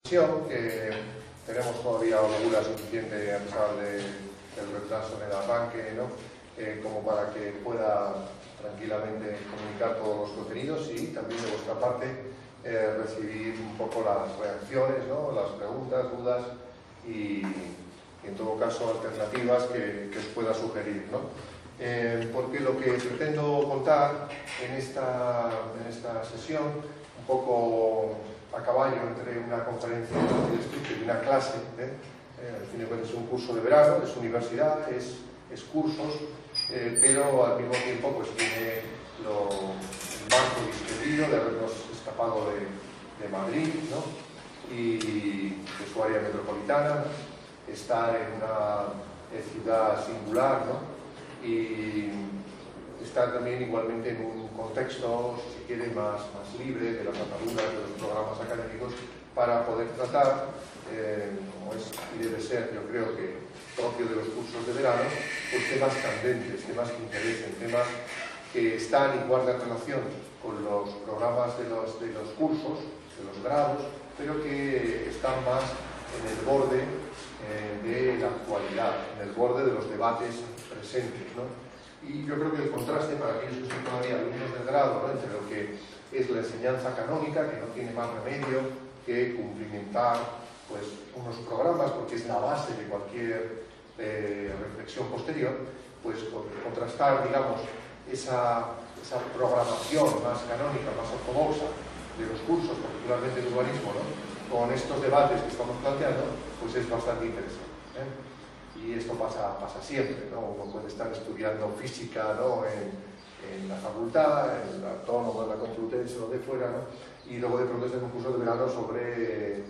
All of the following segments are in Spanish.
Que tenemos todavía holgura suficiente a pesar del retraso en el arranque, ¿no? Como para que pueda tranquilamente comunicar todos los contenidos y también de vuestra parte recibir un poco las reacciones, ¿no? Las preguntas, dudas y en todo caso alternativas que os pueda sugerir, ¿no? Porque lo que pretendo contar en esta sesión, un poco a caballo entre una conferencia y una clase, al fin y al cabo es un curso de verano, es universidad, es cursos, pero al mismo tiempo pues tiene el marco distintivo de habernos escapado de Madrid, ¿no? Y de su área metropolitana, estar en una ciudad singular, ¿no? Y estar también igualmente en un contexto, si quiere, más libre de las ataduras de los programas académicos para poder tratar, como es y debe ser, yo creo que propio de los cursos de verano, pues temas candentes, temas que interesen, temas que están y guardan relación con los programas de los cursos, de los grados, pero que están más en el borde de la actualidad, en el borde de los debates presentes, ¿no? Y yo creo que el contraste para aquellos que son todavía alumnos del grado, ¿no? Entre lo que es la enseñanza canónica, que no tiene más remedio que cumplimentar pues, unos programas, porque es la base de cualquier reflexión posterior, pues contrastar, digamos, esa programación más canónica, más ortodoxa de los cursos, particularmente de urbanismo, ¿no? Con estos debates que estamos planteando, pues es bastante interesante, ¿eh? Y esto pasa siempre, ¿no? Uno puede estar estudiando física, ¿no? en la facultad, en la Autónoma, en la Complutense o de fuera, ¿no? Y luego de pronto está en un curso de verano sobre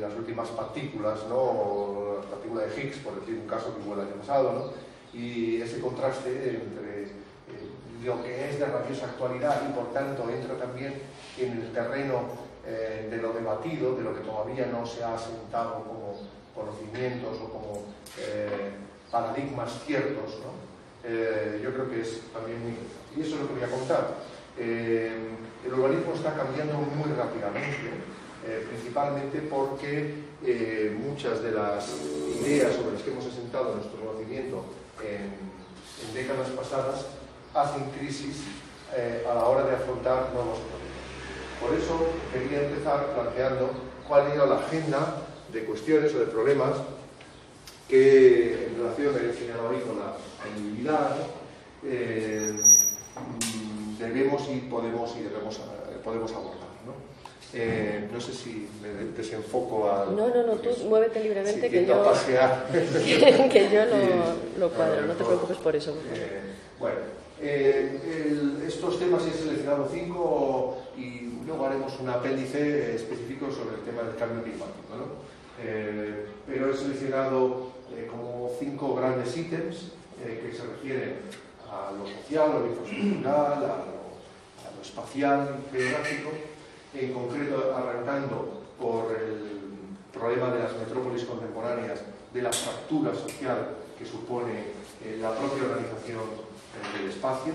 las últimas partículas, ¿no? O la partícula de Higgs, por decir un caso que hubo el año pasado, ¿no? Y ese contraste entre lo que es de rabiosa actualidad y por tanto entra también en el terreno de lo debatido, de lo que todavía no se ha asentado como conocimientos o como paradigmas ciertos, ¿no? Yo creo que es también muy interesante. Y eso es lo que voy a contar. El urbanismo está cambiando muy rápidamente, principalmente porque muchas de las ideas sobre las que hemos asentado nuestro conocimiento en décadas pasadas hacen crisis a la hora de afrontar nuevos problemas. Por eso quería empezar planteando cuál era la agenda de cuestiones o de problemas que en relación, he señalado ahí con la movilidad, debemos y podemos abordar, ¿no? No sé si me desenfoco al... No, tú muévete libremente, si que yo pasear. que yo lo cuadro, no te preocupes por eso. Bueno, estos temas he seleccionado 5 y luego haremos un apéndice específico sobre el tema del cambio climático, ¿no? Pero he seleccionado como 5 grandes ítems que se refieren a lo social, a lo infraestructural, a lo espacial y geográfico, en concreto arrancando por el problema de las metrópolis contemporáneas, de la fractura social que supone la propia organización del espacio.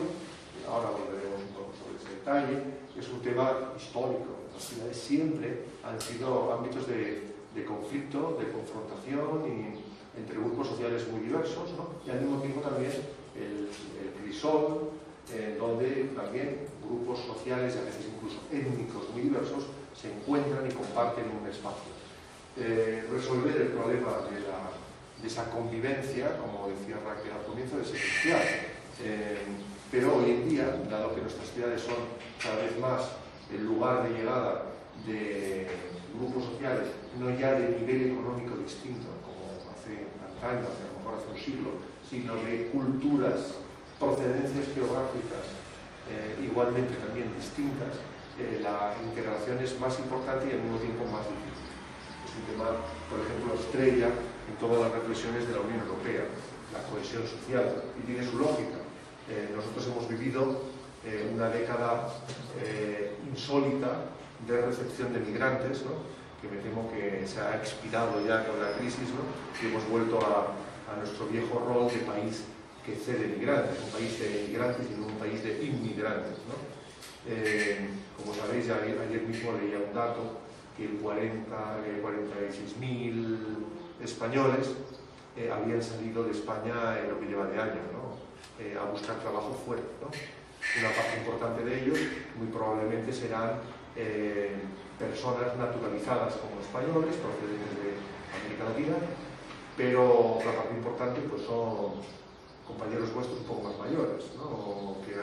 Ahora volveremos un poco sobre ese detalle. Es un tema histórico. Las ciudades siempre han sido ámbitos de conflicto, de confrontación y entre grupos sociales muy diversos, ¿no? Y al mismo tiempo también el crisol, donde también grupos sociales y a veces incluso étnicos muy diversos se encuentran y comparten un espacio. Resolver el problema de esa convivencia, como decía Raquel al comienzo, es esencial. Pero hoy en día, dado que nuestras ciudades son cada vez más el lugar de llegada de grupos sociales, no ya de nivel económico distinto, como hace antaño, a lo mejor hace un siglo, sino de culturas, procedencias geográficas igualmente también distintas, la integración es más importante y al mismo tiempo más difícil. Es un tema, por ejemplo, estrella en todas las reflexiones de la Unión Europea, la cohesión social, y tiene su lógica. Nosotros hemos vivido una década insólita de recepción de migrantes, ¿no? Que me temo que se ha expirado ya con la crisis, ¿no? Y hemos vuelto a nuestro viejo rol de país que cede migrantes, un país de migrantes y no un país de inmigrantes, ¿no? Como sabéis, ayer mismo leía un dato que 46.000 españoles habían salido de España en lo que lleva de año, ¿no? A buscar trabajo fuera, ¿no? Una parte importante de ellos muy probablemente serán personas naturalizadas como españoles procedentes de América Latina, pero la parte importante pues son compañeros vuestros un poco más mayores, ¿no? Que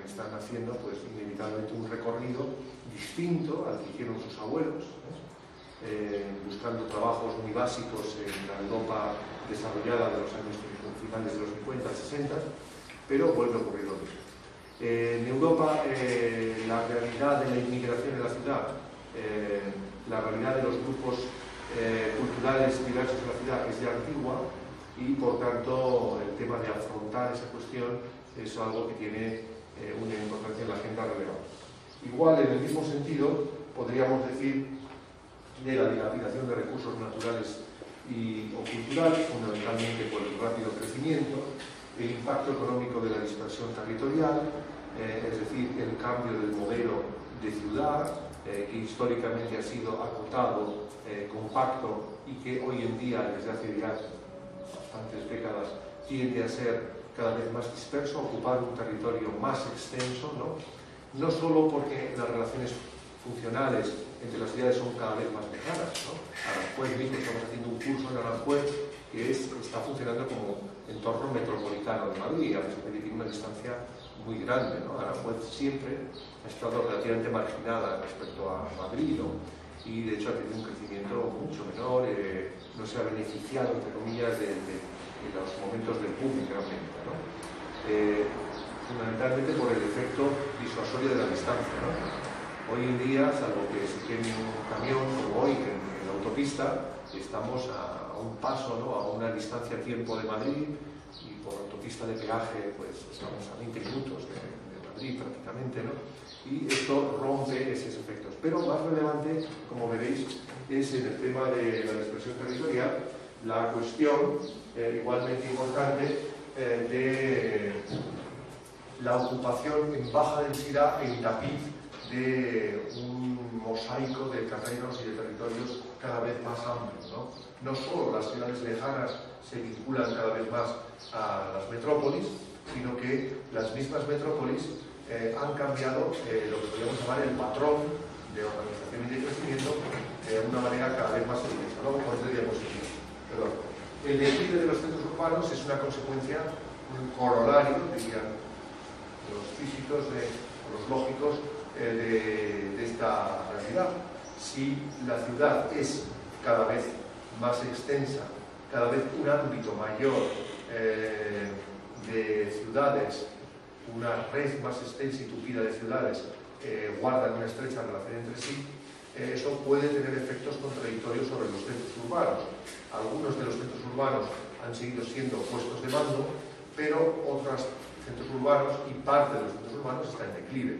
están haciendo pues inevitablemente un recorrido distinto al que hicieron sus abuelos, buscando trabajos muy básicos en la Europa desarrollada de los años finales de los 50, 60, pero vuelve a ocurrir lo mismo. En Europa la realidad de la inmigración en la ciudad, la realidad de los grupos culturales diversos en la ciudad es ya antigua y por tanto el tema de afrontar esa cuestión es algo que tiene una importancia en la agenda relevante. Igual en el mismo sentido podríamos decir de la dilapidación de recursos naturales o culturales, fundamentalmente por el rápido crecimiento, el impacto económico de la dispersión territorial, es decir, el cambio del modelo de ciudad, que históricamente ha sido acotado, compacto y que hoy en día, desde hace ya bastantes décadas, tiende a ser cada vez más disperso, ocupar un territorio más extenso, ¿no? No solo porque las relaciones funcionales entre las ciudades son cada vez más lejanas, ¿no? Aranjuez mismo, estamos haciendo un curso en Aranjuez que está funcionando como entorno metropolitano de Madrid, a veces tiene una distancia muy grande, ¿no? Aranjuez siempre ha estado relativamente marginada respecto a Madrid, ¿no? Y de hecho ha tenido un crecimiento mucho menor, no se ha beneficiado, entre comillas, de los momentos del boom realmente, ¿no? Fundamentalmente por el efecto disuasorio de la distancia, ¿no? Hoy en día, salvo que se tiene un camión como hoy en la autopista, estamos a un paso, ¿no? A una distancia-tiempo de Madrid, y por autopista de peaje pues estamos a 20 minutos de Madrid prácticamente, ¿no? Y esto rompe esos efectos. Pero más relevante, como veréis, es en el tema de la dispersión territorial, la cuestión igualmente importante de la ocupación en baja densidad en tapiz de un mosaico de terrenos y de territorios cada vez más amplios, ¿no? No solo las ciudades lejanas se vinculan cada vez más a las metrópolis, sino que las mismas metrópolis han cambiado lo que podríamos llamar el patrón de organización y de crecimiento de una manera cada vez más intensa, ¿no? El declive de los centros urbanos es una consecuencia, un corolario, dirían los físicos, los lógicos, de esta realidad. Si la ciudad es cada vez más extensa, cada vez un ámbito mayor de ciudades, una red más extensa y tupida de ciudades guardan una estrecha relación entre sí, eso puede tener efectos contradictorios sobre los centros urbanos. Algunos de los centros urbanos han seguido siendo puestos de mando, pero otros centros urbanos y parte de los centros urbanos están en declive.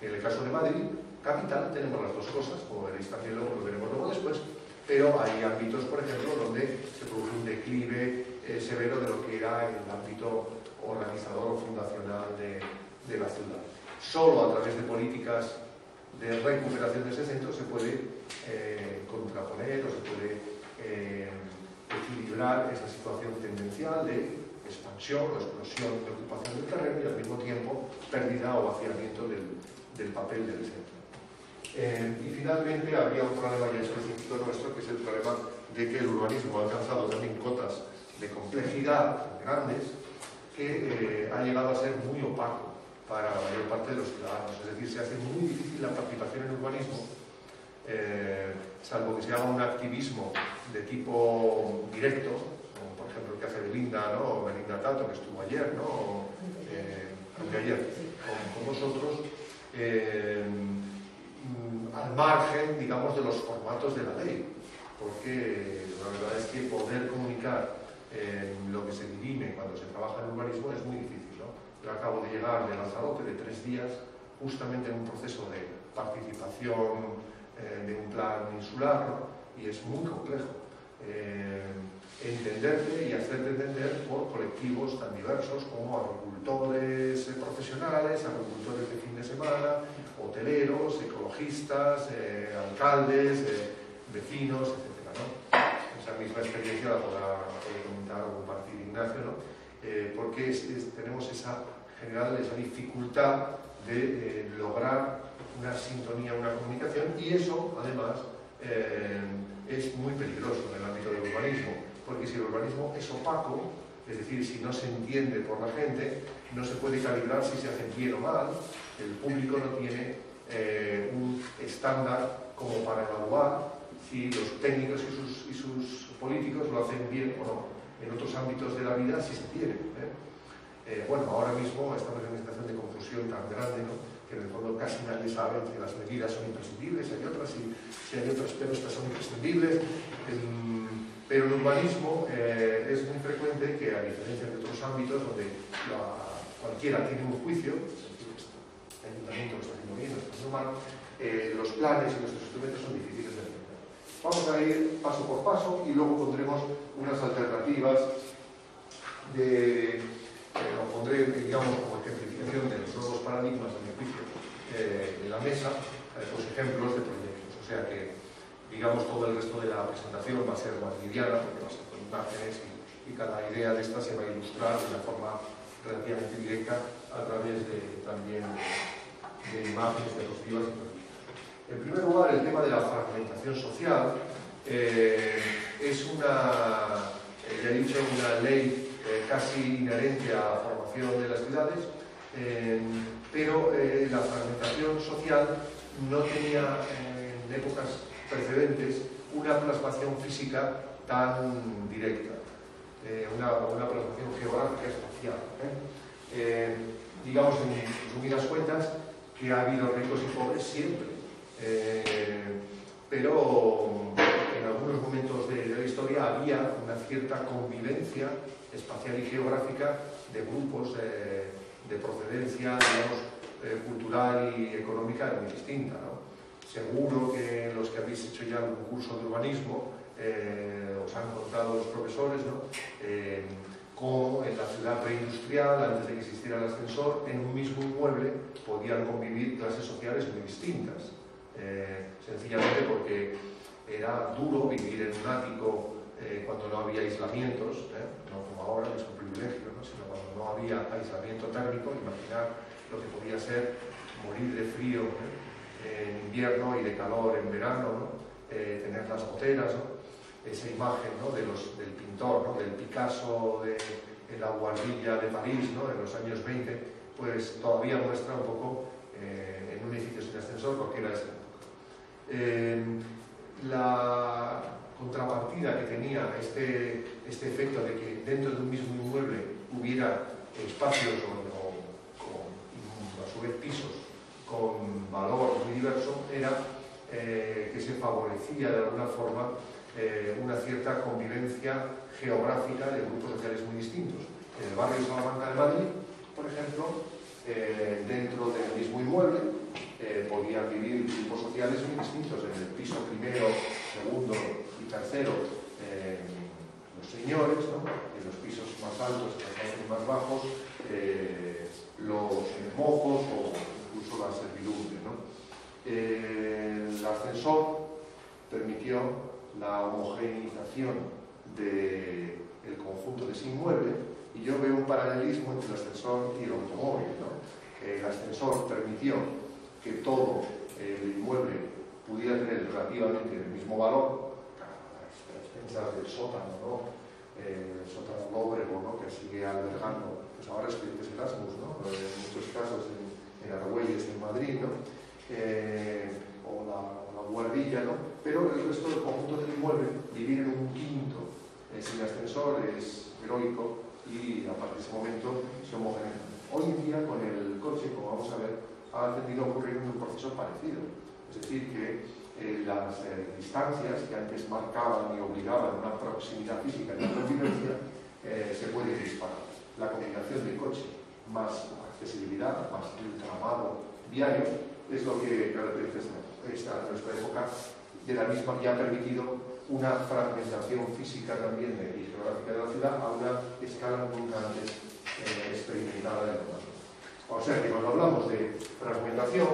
En el caso de Madrid, capital, tenemos las dos cosas, como veréis también luego, lo veremos luego después, pero hay ámbitos, por ejemplo, donde se produce un declive severo de lo que era el ámbito organizador o fundacional de la ciudad. Solo a través de políticas de recuperación de ese centro se puede contraponer o se puede equilibrar esa situación tendencial de expansión o explosión de ocupación del terreno y al mismo tiempo pérdida o vaciamiento del papel del centro. Y finalmente habría un problema ya específico nuestro, que es el problema de que el urbanismo ha alcanzado también cotas de complejidad grandes que ha llegado a ser muy opaco para la mayor parte de los ciudadanos. Es decir, se hace muy difícil la participación en urbanismo, salvo que se haga un activismo de tipo directo, como por ejemplo el que hace Belinda, ¿no? O Belinda Tato, que estuvo ayer, ¿no? Anteayer, con vosotros, al margen, digamos, de los formatos de la ley, porque la verdad es que poder comunicar lo que se dirime cuando se trabaja en urbanismo es muy difícil, ¿no? Yo acabo de llegar de Lanzarote de 3 días, justamente en un proceso de participación de un plan insular, ¿no? Y es muy complejo entenderte y hacerte entender por colectivos tan diversos como agricultores profesionales, agricultores de fin de semana hoteleros, ecologistas, alcaldes, vecinos, etc., ¿no? Esa misma experiencia la podrá comentar o compartir Ignacio, ¿no? Porque tenemos esa dificultad de lograr una sintonía, una comunicación, y eso, además, es muy peligroso en el ámbito del urbanismo, porque si el urbanismo es opaco, es decir, si no se entiende por la gente, no se puede calibrar si se hace bien o mal, el público no tiene un estándar como para evaluar si los técnicos y sus políticos lo hacen bien o no. En otros ámbitos de la vida sí se tiene. Bueno, ahora mismo estamos en una situación de confusión tan grande, ¿no?, que en el fondo casi nadie sabe si las medidas son imprescindibles, si hay otras, pero estas son imprescindibles. Pero en urbanismo es muy frecuente que, a diferencia de otros ámbitos donde cualquiera tiene un juicio, el ayuntamiento lo está haciendo bien, lo está haciendo mal, los planes y nuestros instrumentos son difíciles de entender. Vamos a ir paso por paso y luego pondremos unas alternativas lo pondré, digamos, como ejemplificación de los nuevos paradigmas de mi juicio en la mesa, pues ejemplos de proyectos. O sea que, digamos, todo el resto de la presentación va a ser más liviana, porque va a ser con imágenes y cada idea de esta se va a ilustrar de una forma relativamente directa a través también de imágenes, diapositivas y proyectos. En primer lugar, el tema de la fragmentación social es ya he dicho, una ley casi inherente a la formación de las ciudades, pero la fragmentación social no tenía en épocas precedentes una plasmación física tan directa, una plasmación geográfica espacial. Digamos, en resumidas cuentas, que ha habido ricos y pobres siempre, pero en algunos momentos de la historia había una cierta convivencia espacial y geográfica de grupos de procedencia, digamos, cultural y económica muy distinta, ¿no? Seguro que los que habéis hecho ya algún curso de urbanismo os han contado los profesores, ¿no?, cómo en la ciudad preindustrial, antes de que existiera el ascensor, en un mismo inmueble podían convivir clases sociales muy distintas, sencillamente porque era duro vivir en un ático cuando no había aislamientos, no como ahora, que es un privilegio, ¿no?, sino cuando no había aislamiento térmico. Imaginar lo que podía ser morir de frío en invierno y de calor en verano, ¿no?, tener las goteras, ¿no?, esa imagen, ¿no?, del pintor, ¿no?, del Picasso en la Guardilla de París, ¿no?, en los años 20, pues todavía muestra un poco en un edificio sin ascensor porque era esa época. La contrapartida que tenía este efecto de que dentro de un mismo inmueble hubiera espacios a su vez pisos con valor muy diverso era que se favorecía de alguna forma una cierta convivencia geográfica de grupos sociales muy distintos. En el barrio de Salamanca de Madrid, por ejemplo, dentro del mismo inmueble podían vivir grupos sociales muy distintos. En el piso primero, segundo y tercero, los señores, ¿no?, en los pisos más altos y más bajos, los mozos o incluso la servidumbre, ¿no? El ascensor permitió la homogeneización del conjunto de ese inmueble, y yo veo un paralelismo entre el ascensor y el automóvil, ¿no? El ascensor permitió que todo el inmueble pudiera tener relativamente el mismo valor, a expensas del sótano, ¿no?, el sótano lóbrego, ¿no?, que sigue albergando pues ahora estudiantes Erasmus, ¿no?, en muchos casos en Argüelles, en Madrid, ¿no?, o la Guardilla, ¿no?, pero el resto del conjunto del inmueble, vivir en un quinto sin ascensor es heroico, y a partir de ese momento se homogeneiza. Hoy en día, con el coche, como vamos a ver, ha tendido a ocurrir un proceso parecido. Es decir, que las distancias que antes marcaban y obligaban una proximidad física y una convivencia se pueden disparar. La combinación de coche más accesibilidad, más el tramado viario, es lo que caracteriza nuestra época. De la misma que ha permitido una fragmentación física también y geográfica de la ciudad a una escala nunca antes experimentada en el mundo. O sea que cuando hablamos de fragmentación,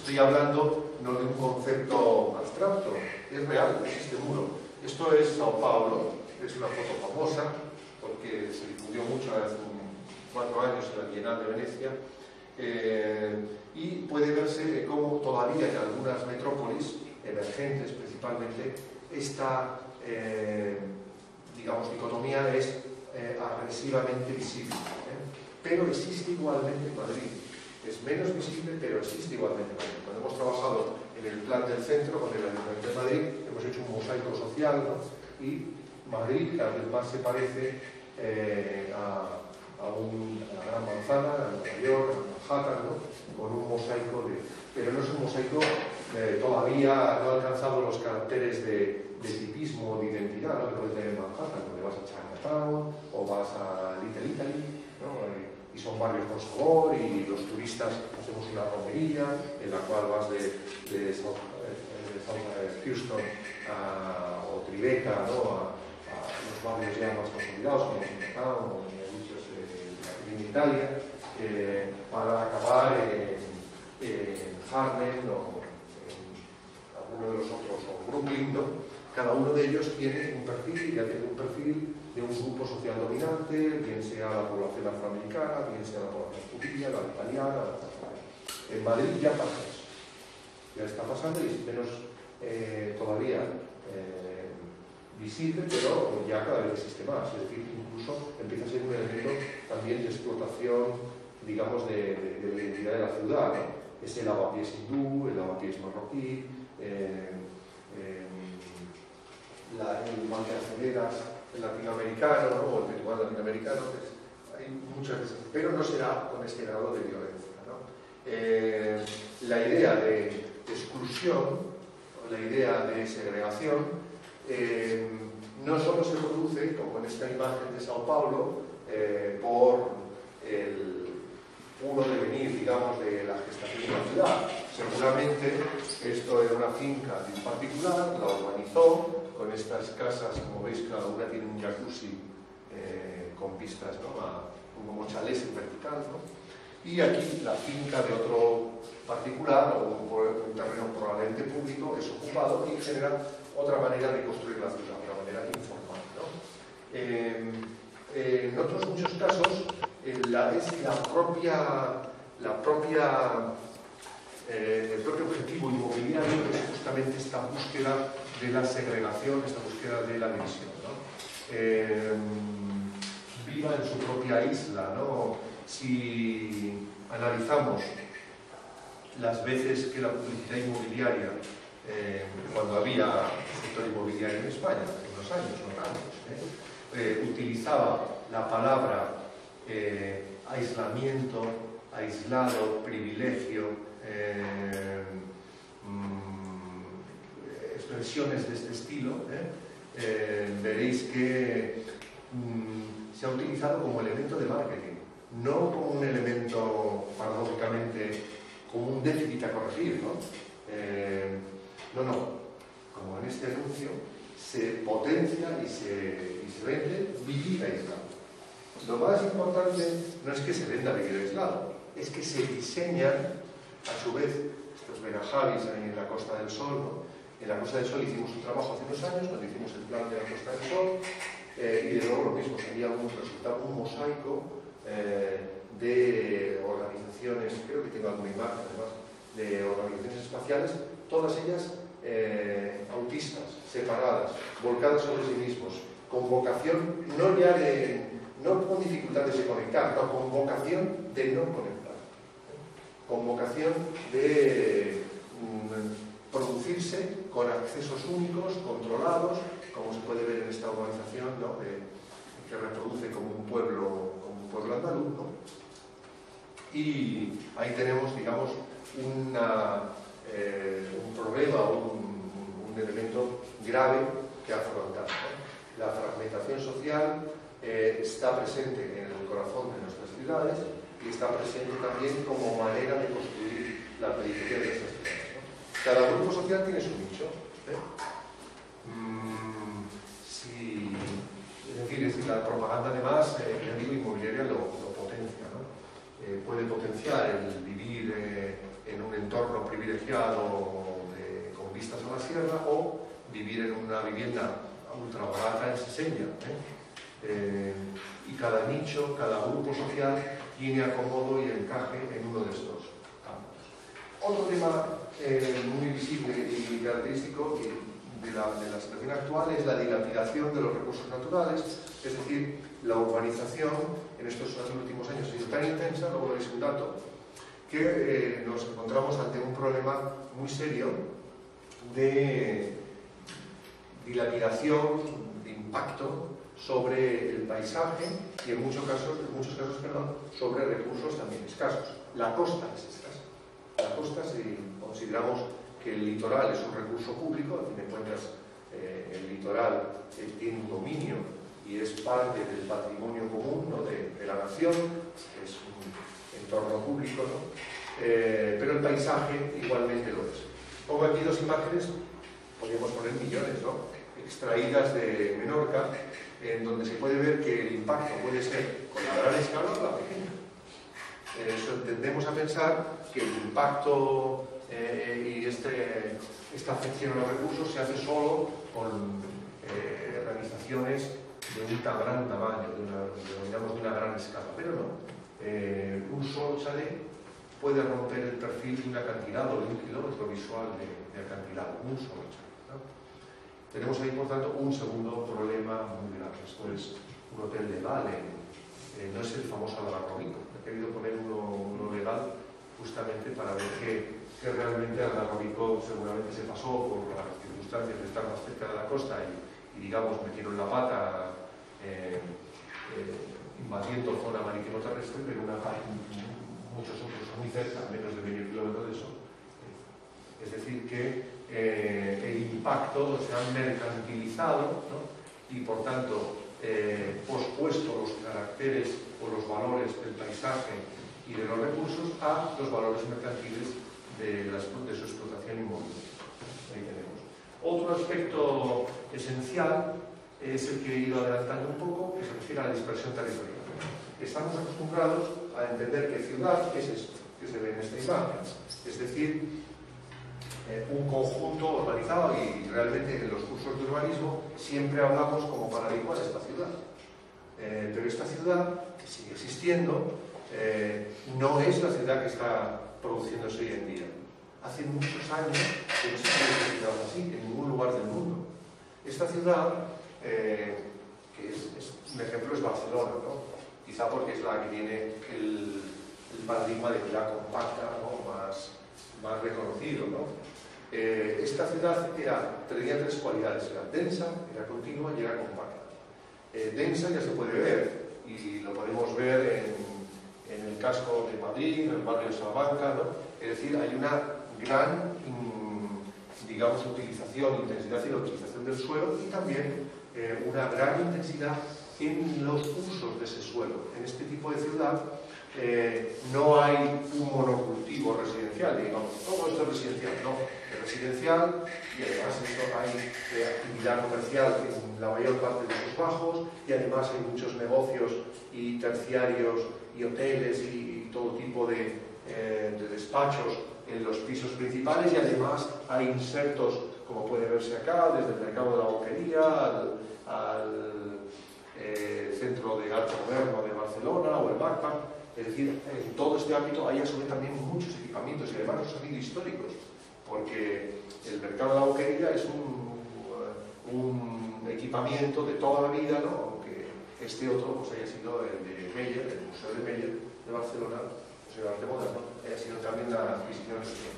Estoy hablando no de un concepto abstracto, es real, existe muro. Esto es Sao Paulo, es una foto famosa porque se difundió mucho hace 4 años en la Bienal de Venecia, y puede verse cómo todavía en algunas metrópolis emergentes principalmente esta digamos, dicotomía es agresivamente visible, pero existe igualmente en Madrid. Es menos visible, pero existe igualmente en Madrid. Cuando hemos trabajado en el plan del centro con el Ayuntamiento de Madrid, hemos hecho un mosaico social, ¿no? Y Madrid cada vez más se parece a la Gran Manzana, a Nueva York, a Manhattan, ¿no? Con un mosaico pero no es un mosaico todavía no ha alcanzado los caracteres de tipismo o de identidad, ¿no? Que puedes tener en Manhattan, donde vas a Chinatown o vas a Little Italy, ¿no? Y son barrios con sabor, y los turistas hacemos una romería en la cual vas de South Houston o Tribeca, ¿no? a los barrios ya más consolidados como Chinatown o en Italia, para acabar en Harlem o en alguno de los otros, o Brooklyn, ¿no? Cada uno de ellos tiene un perfil, ya tiene un perfil de un grupo social dominante, bien sea la población afroamericana, bien sea la población judía, la italiana. En Madrid ya pasa eso. Ya está pasando y es menos todavía visible, pero ya cada vez existe más. Es decir, incluso empieza a ser un elemento también de explotación, digamos, de la identidad de la ciudad, ¿no? Es el lavapiés hindú, el lavapiés marroquí, el banqueaceleras latinoamericano, ¿no? O el peruano latinoamericano, hay muchas veces, pero no será con este grado de violencia, ¿no? La idea de exclusión, la idea de segregación, no solo se produce, como en esta imagen de Sao Paulo, por el puro devenir, digamos, de la gestación de la ciudad. Seguramente esto era una finca de un particular, la urbanizó con estas casas, como veis, cada una tiene un jacuzzi con vistas, ¿no? Como chalés en vertical, ¿no? Y aquí la finca de otro particular o un terreno probablemente público es ocupado y genera otra manera de construir la ciudad, una manera informal, ¿no? En otros muchos casos es el propio objetivo inmobiliario es justamente esta búsqueda de la segregación, esta búsqueda de la división, ¿no? Viva en su propia isla, ¿no? Si analizamos las veces que la publicidad inmobiliaria, cuando había sector inmobiliario en España, hace unos años, utilizaba la palabra aislamiento, aislado, privilegio, expresiones de este estilo, veréis que se ha utilizado como elemento de marketing, no como un elemento, paradójicamente, como un déficit a corregir, ¿no? No, como en este anuncio se potencia y se vende vivir aislado. Lo más importante no es que se venda vivir aislado, es que se diseñan, a su vez, estos Benajavis ahí en la Costa del Sol, ¿no? En la Costa del Sol hicimos un trabajo hace unos años, cuando hicimos el plan de la Costa del Sol, y de nuevo lo mismo, sería un resultado, un mosaico de organizaciones, creo que tengo alguna imagen además, de organizaciones espaciales, todas ellas autistas, separadas, volcadas sobre sí mismos, con vocación no con dificultades de conectar, no, con vocación de no conectar, con vocación de producirse con accesos únicos, controlados, como se puede ver en esta urbanización, ¿no? Que reproduce como un pueblo andaluz, ¿no? Y ahí tenemos, digamos, un problema, un elemento grave que afrontar, ¿no? La fragmentación social está presente en el corazón de nuestras ciudades y está presente también como manera de construir la periferia de nuestras ciudades, ¿no? Cada grupo social tiene su nicho, es decir, la propaganda además, ya digo, inmobiliaria lo potencia, ¿no? Puede potenciar el vivir en un entorno privilegiado privilegiado con vistas a la sierra, o vivir en una vivienda ultra barata en Sesenya, y cada nicho, cada grupo social tiene acomodo y encaje en uno de estos campos. Otro tema muy visible y característico de la situación actual es la dilapidación de los recursos naturales, es decir, la urbanización en estos últimos años ha sido tan intensa, luego veréis un dato, que nos encontramos ante un problema muy serio de dilapidación, de impacto sobre el paisaje y en muchos casos, sobre recursos también escasos. La costa es escasa. La costa, si consideramos que el litoral es un recurso público, a fin de cuentas el litoral tiene un dominio y es parte del patrimonio común, ¿no?, de la nación, es un entorno público, ¿no? Pero el paisaje igualmente lo es. Pongo aquí dos imágenes, podríamos poner millones, ¿no?, extraídas de Menorca, en donde se puede ver que el impacto puede ser con la gran escala o la pequeña. Eso tendemos a pensar que el impacto y esta afección a los recursos se hace solo con organizaciones de un tan gran tamaño, de una gran escala, pero no. Un solo chalet puede romper el perfil de un acantilado, de 1 kilómetro visual de acantilado, un solo chalet, ¿no? Tenemos ahí, por tanto, un segundo problema muy grave. Esto es un hotel legal, no es el famoso Algarrobico. He querido poner uno legal justamente para ver que realmente Algarrobico seguramente se pasó por las circunstancias de estar más cerca de la costa y digamos, metieron la pata invadiendo zona marítimo terrestre, pero muchos otros muy cerca, a menos de medio kilómetro de eso. Es decir, que el impacto se ha mercantilizado, ¿no?, y por tanto pospuesto los caracteres o los valores del paisaje y de los recursos a los valores mercantiles de su explotación inmobiliaria. Ahí tenemos. Otro aspecto esencial es el que he ido adelantando un poco, que se refiere a la dispersión territorial. Estamos acostumbrados a entender que ciudad es esto que se ve en esta imagen, es decir, un conjunto urbanizado, y realmente en los cursos de urbanismo siempre hablamos como paradigma de esta ciudad. Pero esta ciudad, que sigue existiendo, no es la ciudad que está produciéndose hoy en día. Hace muchos años que no se puede ciudad así en ningún lugar del mundo. Esta ciudad, que un ejemplo es Barcelona, ¿no?, quizá porque es la que tiene el paradigma de ciudad compacta, ¿no?, más reconocido, ¿no? Esta ciudad tenía tres cualidades: era densa, era continua y era compacta. Densa ya se puede ver, y lo podemos ver en el casco de Madrid, en el barrio de Salamanca, ¿no? Es decir, hay una gran, digamos, intensidad y la utilización del suelo, y también una gran intensidad en los usos de ese suelo. En este tipo de ciudad no hay un monocultivo residencial, digamos, todo esto es residencial, no, es residencial, y además hay actividad comercial en la mayor parte de sus bajos, y además hay muchos negocios y terciarios y hoteles y todo tipo de despachos en los pisos principales, y además hay insertos, como puede verse acá, desde el mercado de la Boquería al Centro de Arte Moderno de Barcelona o el MACBA. Es decir, en todo este ámbito hay a su vez también muchos equipamientos, y además los han sido históricos, porque el mercado de la Boquería es un equipamiento de toda la vida, ¿no?, aunque este otro pues haya sido el de Meller, el Museo de Meller de Barcelona, el Museo de Arte Moderno, haya sido también la adquisición de este.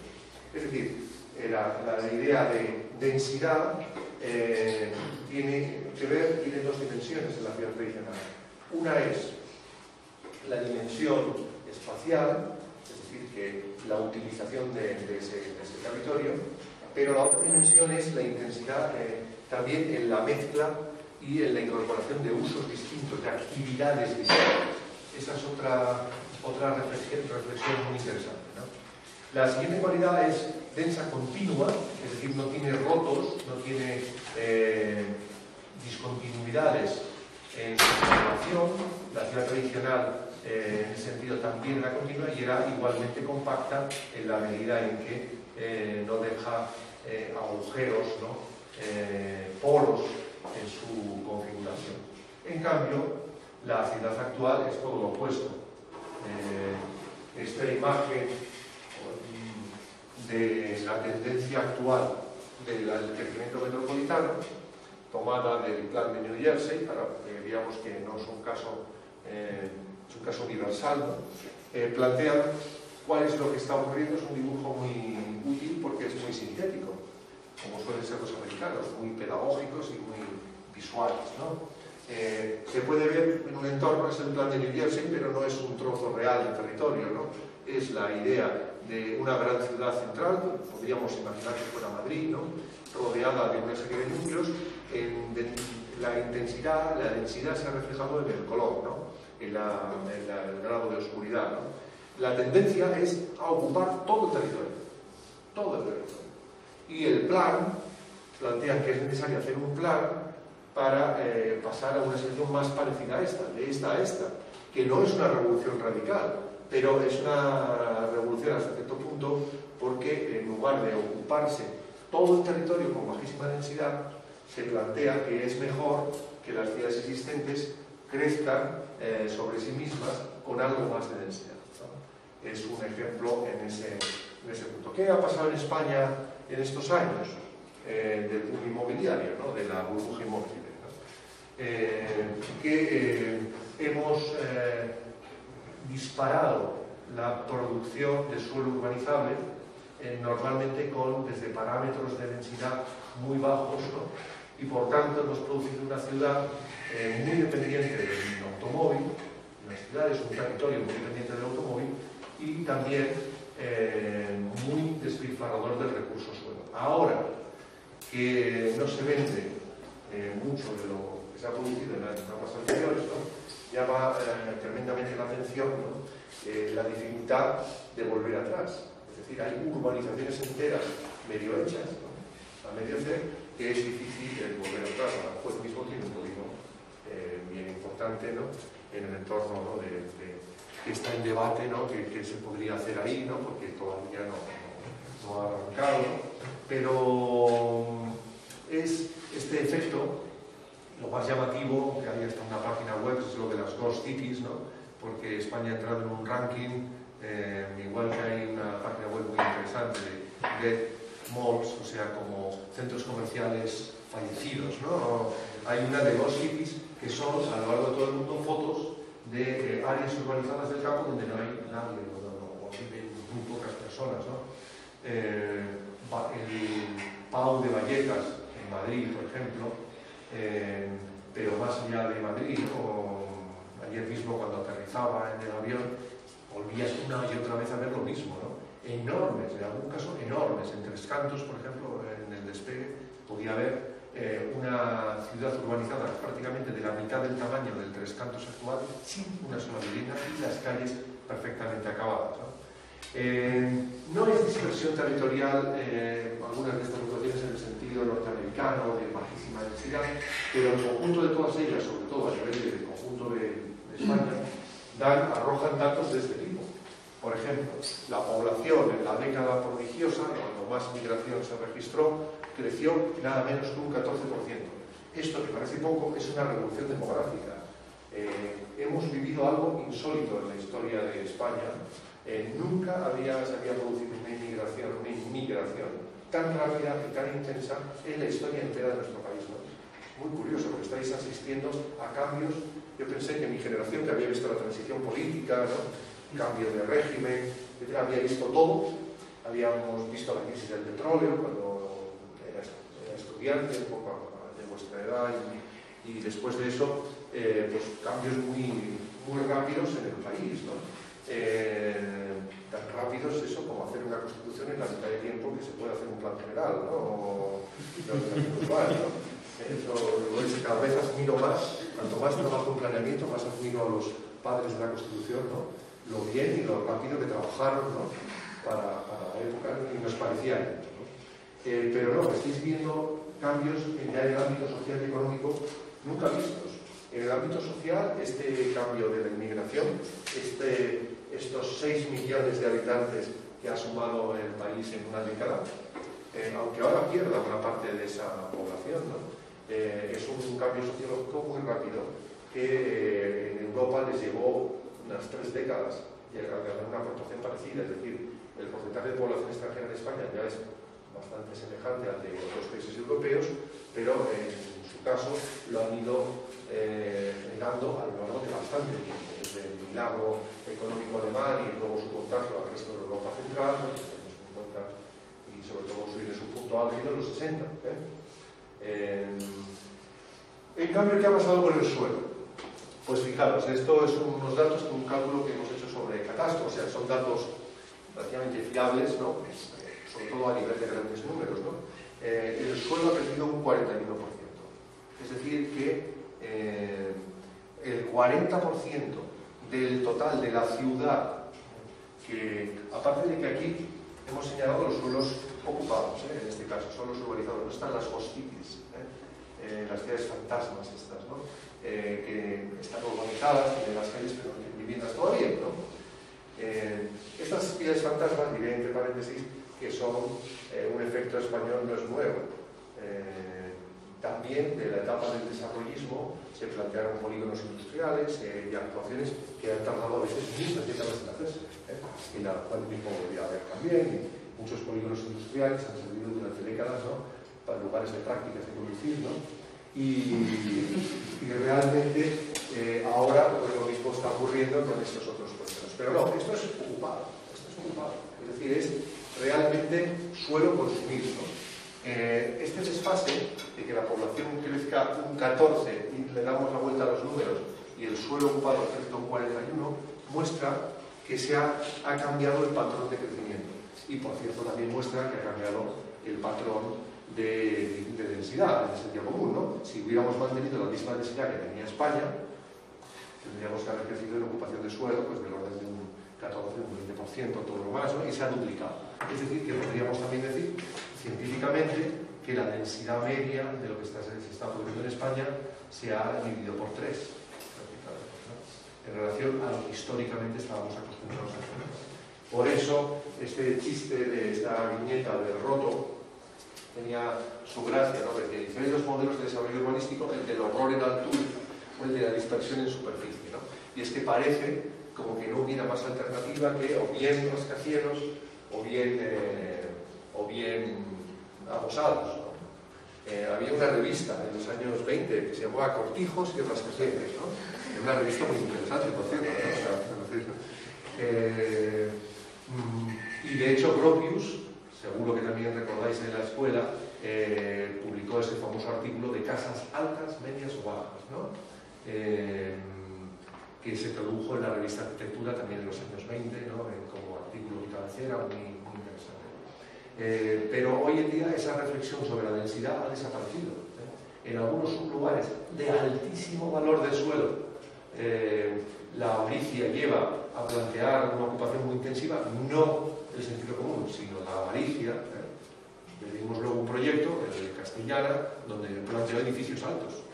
Es decir, la idea de densidad tiene dos dimensiones en la ciudad tradicional. Una es la dimensión espacial, es decir, que la utilización de ese territorio, pero la otra dimensión es la intensidad también en la mezcla y en la incorporación de usos distintos, de actividades distintas. Esa es otra reflexión muy interesante, ¿no? La siguiente cualidad es densa continua, es decir, no tiene rotos, no tiene discontinuidades en su formación. La ciudad tradicional en ese sentido también era continua y era igualmente compacta en la medida en que no deja agujeros, ¿no? Poros en su configuración. En cambio, la ciudad actual es todo lo opuesto. Esta imagen de la tendencia actual del crecimiento metropolitano, tomada del plan de New Jersey, para que digamos que no es un caso universal, ¿no? Plantean cuál es lo que está ocurriendo. Es un dibujo muy útil porque es muy sintético, como suelen ser los americanos, muy pedagógicos y muy visuales, ¿no? Se puede ver en un entorno, es el plan de New Jersey, pero no es un trozo real de territorio, ¿no? Es la idea de una gran ciudad central, podríamos imaginar que fuera Madrid, ¿no? Rodeada de una serie de núcleos. La intensidad, la densidad se ha reflejado en el color, ¿no? En el grado de oscuridad, ¿no? La tendencia es a ocupar todo el territorio, todo el territorio. Y el plan plantea que es necesario hacer un plan para pasar a una situación más parecida a esta, de esta a esta, que no es una revolución radical, pero es una revolución hasta cierto punto, porque en lugar de ocuparse todo el territorio con bajísima densidad, se plantea que es mejor que las ciudades existentes crezcan sobre sí mismas con algo más de densidad, ¿no? Es un ejemplo en ese punto. ¿Qué ha pasado en España en estos años del boom inmobiliario, ¿no? De la burbuja inmobiliaria, ¿no? Que hemos disparado la producción de suelo urbanizable normalmente desde parámetros de densidad muy bajos, ¿no? Y por tanto hemos producido una ciudad muy dependiente del automóvil. La ciudad es un territorio muy dependiente del automóvil y también muy despilfarrador del recurso suelo. Ahora que no se vende mucho de lo que se ha producido en las etapas anteriores, ¿no? Llama tremendamente la atención, ¿no? La dificultad de volver atrás. Es decir, hay urbanizaciones enteras medio hechas, ¿no? A medio hacer, que es difícil volver atrás. Pues mismo tiene un código bien importante, ¿no? En el entorno, ¿no? que está en debate, ¿no? Que se podría hacer ahí, ¿no? Porque todavía no ha arrancado, pero es este efecto. Lo más llamativo, que hay hasta una página web, es lo de las Ghost Cities, ¿no? Porque España ha entrado en un ranking, igual que hay una página web muy interesante de Dead Malls, o sea, como centros comerciales fallecidos, ¿no? Hay una de Ghost Cities, que son, a lo largo de todo el mundo, fotos de áreas urbanizadas del campo donde no hay nadie, o viven muy pocas personas, ¿no? El Pau de Vallecas, en Madrid, por ejemplo, pero más allá de Madrid, ¿no? Ayer mismo cuando aterrizaba en el avión, volvías una y otra vez a ver lo mismo, ¿no? Enormes, en algún caso enormes. En Tres Cantos, por ejemplo, en el despegue, podía haber una ciudad urbanizada prácticamente de la mitad del tamaño del Tres Cantos actual, sin una sola vivienda y las calles perfectamente acabadas, ¿no? No es dispersión territorial, algunas de estas situaciones en el sentido norteamericano, de bajísima densidad, pero el conjunto de todas ellas, sobre todo a nivel del conjunto de España, arrojan datos de este tipo. Por ejemplo, la población en la década prodigiosa, cuando más migración se registró, creció nada menos que un 14%. Esto, que parece poco, es una revolución demográfica. Hemos vivido algo insólito en la historia de España. Nunca se había producido una inmigración tan rápida y tan intensa en la historia entera de nuestro país, ¿no? Muy curioso, porque estáis asistiendo a cambios. Yo pensé que mi generación, que había visto la transición política, ¿no? Cambio de régimen, había visto todo. Habíamos visto la crisis del petróleo cuando era estudiante, un poco de vuestra edad, y después de eso, pues cambios muy rápidos en el país, ¿no? Tan rápidos eso como hacer una constitución en la mitad de tiempo que se puede hacer un plan general, ¿no? Eso cada vez admiro más, cuanto más trabajo en planeamiento, más admiro a los padres de la Constitución, ¿no? Lo bien y lo rápido que trabajaron, ¿no? Para la época, y nos parecía lento, ¿no? Pero no, estáis viendo cambios ya en el ámbito social y económico nunca vistos. En el ámbito social, este cambio de la inmigración, estos 6 millones de habitantes que ha sumado el país en una década, aunque ahora pierda una parte de esa población, ¿no? Es un cambio sociológico muy rápido que en Europa les llevó unas 3 décadas llegar a una proporción parecida, es decir, el porcentaje de población extranjera en España ya es bastante semejante al de otros países europeos, pero en su caso lo han ido negando a lo largo de bastante tiempo, desde el milagro económico alemán y luego su contagio al resto de Europa central, y sobre todo subir en su punto álgido en los 60. En cambio, ¿qué ha pasado con el suelo? Pues fijaros, esto es unos datos, un cálculo que hemos hecho sobre catastro, o sea, son datos relativamente fiables, ¿no? Sobre todo a nivel de grandes números, ¿no? El suelo ha crecido un 41%. Es decir, que el 40% del total de la ciudad, que aparte de que aquí hemos señalado los suelos ocupados, en este caso, son los urbanizados, no están las host cities, las ciudades fantasmas estas, ¿no? Que están urbanizadas, tienen las calles, pero no tienen viviendas todavía, ¿no? Estas ciudades fantasmas, diré entre paréntesis, que son un efecto español, no es nuevo. También de la etapa del desarrollismo se plantearon polígonos industriales y actuaciones que han tardado a veces muchas décadas en hacerse. Y la mismo volvía a haber también, y muchos polígonos industriales han servido durante décadas, ¿no?, para lugares de prácticas de conducir, ¿no? Y realmente ahora pues, lo mismo está ocurriendo con estos otros polígonos. Pero no, esto es ocupado, es decir, es realmente suelo consumir, ¿no? Este desfase de que la población crezca un 14 y le damos la vuelta a los números y el suelo ocupado crezca un 41 muestra que ha cambiado el patrón de crecimiento y por cierto también muestra que ha cambiado el patrón de densidad, de sentido común, ¿no? Si hubiéramos mantenido la misma densidad que tenía España, tendríamos que haber crecido en ocupación de suelo pues del orden de un 14, un 20%, todo lo más, ¿no? Y se ha duplicado. Es decir, que podríamos también decir científicamente que la densidad media de lo que se está produciendo en España se ha dividido por 3, ¿no?, en relación a lo que históricamente estábamos acostumbrados a hacer. Por eso, este chiste de esta viñeta del roto tenía su gracia, ¿no?, porque diferentes dos modelos de desarrollo urbanístico, el del horror en altura o el de la dispersión en superficie, ¿no? Y es que parece como que no hubiera más alternativa que o bien rascacielos o bien abusados, ¿no? Había una revista en los años 20 que se llamaba Cortijos y Rascacielos, ¿no? Era una revista muy interesante, por cierto, ¿no? Y de hecho Gropius, seguro que también recordáis de la escuela, publicó ese famoso artículo de casas altas, medias o bajas, ¿no? Que se produjo en la revista Arquitectura también en los años 20, ¿no? Como artículo de cabecera, muy interesante. Pero hoy en día esa reflexión sobre la densidad ha desaparecido. En algunos lugares de altísimo valor del suelo, la avaricia lleva a plantear una ocupación muy intensiva, no el sentido común, sino la avaricia. Vimos luego un proyecto, el de Castellana, donde planteó edificios altos.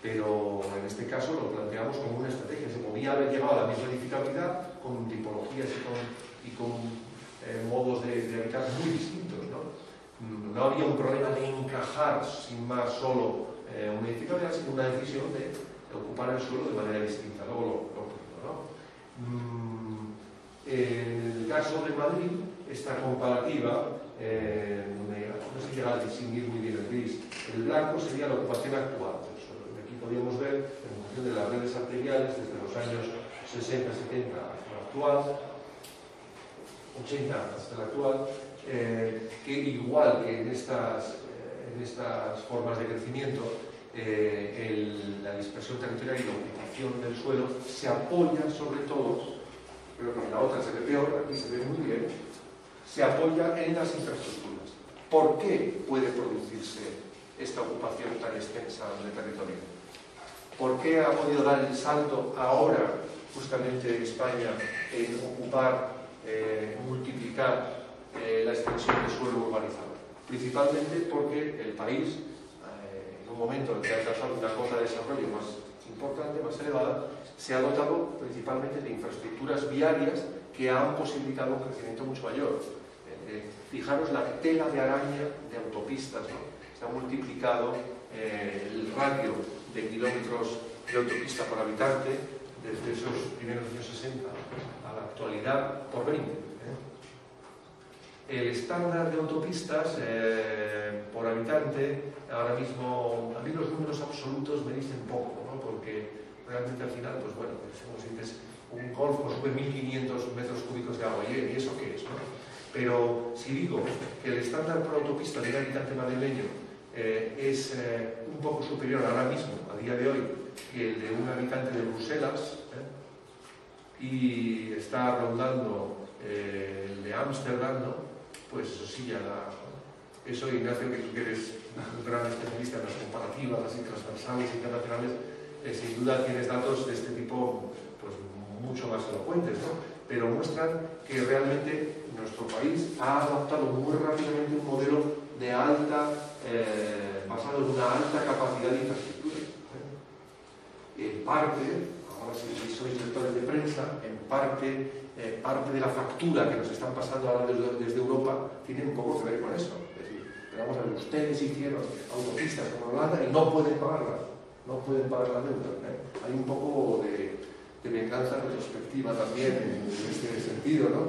Pero en este caso lo planteamos como una estrategia. Se podía haber llegado a la misma edificabilidad con tipologías y con modos de habitar muy distintos, ¿no? No había un problema de encajar sin más solo una edificabilidad, sino una decisión de ocupar el suelo de manera distinta. Luego lo ocurrió, ¿no? En el caso de Madrid, esta comparativa, donde no se llega a distinguir muy bien el gris, el blanco sería la ocupación actual. Podríamos ver, en función de las redes arteriales, desde los años 60, 70 hasta el actual, 80 hasta el actual, que igual que en estas formas de crecimiento, la dispersión territorial y la ocupación del suelo se apoya sobre todo, pero que en la otra se ve peor, aquí se ve muy bien, se apoya en las infraestructuras. ¿Por qué puede producirse esta ocupación tan extensa de territorio? ¿Por qué ha podido dar el salto ahora, justamente España, en ocupar, multiplicar la extensión de suelo urbanizado? Principalmente porque el país, en un momento en que ha alcanzado una cota de desarrollo más importante, más elevada, se ha dotado principalmente de infraestructuras viarias que han posibilitado un crecimiento mucho mayor. Fijaros la tela de araña de autopistas, ¿no? Se ha multiplicado el radio de kilómetros de autopista por habitante desde esos primeros años 60 a la actualidad por 20. El estándar de autopistas por habitante, ahora mismo, a mí los números absolutos me dicen poco, ¿no? Porque realmente al final, pues bueno, como si dices, un Golf sube 1.500 metros cúbicos de agua, ¿y eso qué es, no? Pero si digo que el estándar por autopista de un habitante madrileño es un poco superior ahora mismo, a día de hoy, que el de un habitante de Bruselas, y está rondando el de Ámsterdam, ¿no? Pues eso sí, eso, Ignacio, que tú eres un gran especialista en las comparativas, así transversales, internacionales, sin duda tienes datos de este tipo, pues mucho más elocuentes, ¿no? Pero muestran que realmente nuestro país ha adaptado muy rápidamente un modelo de basado en una alta capacidad de infraestructura. En parte, ahora si sois lectores de prensa, en parte de la factura que nos están pasando ahora desde Europa tiene un poco que ver con eso. Es decir, pero vamos a ver, ustedes hicieron autopistas como Holanda y no pueden pagarlas, no pueden pagar la deuda. Hay un poco de venganza retrospectiva también en este sentido, ¿no?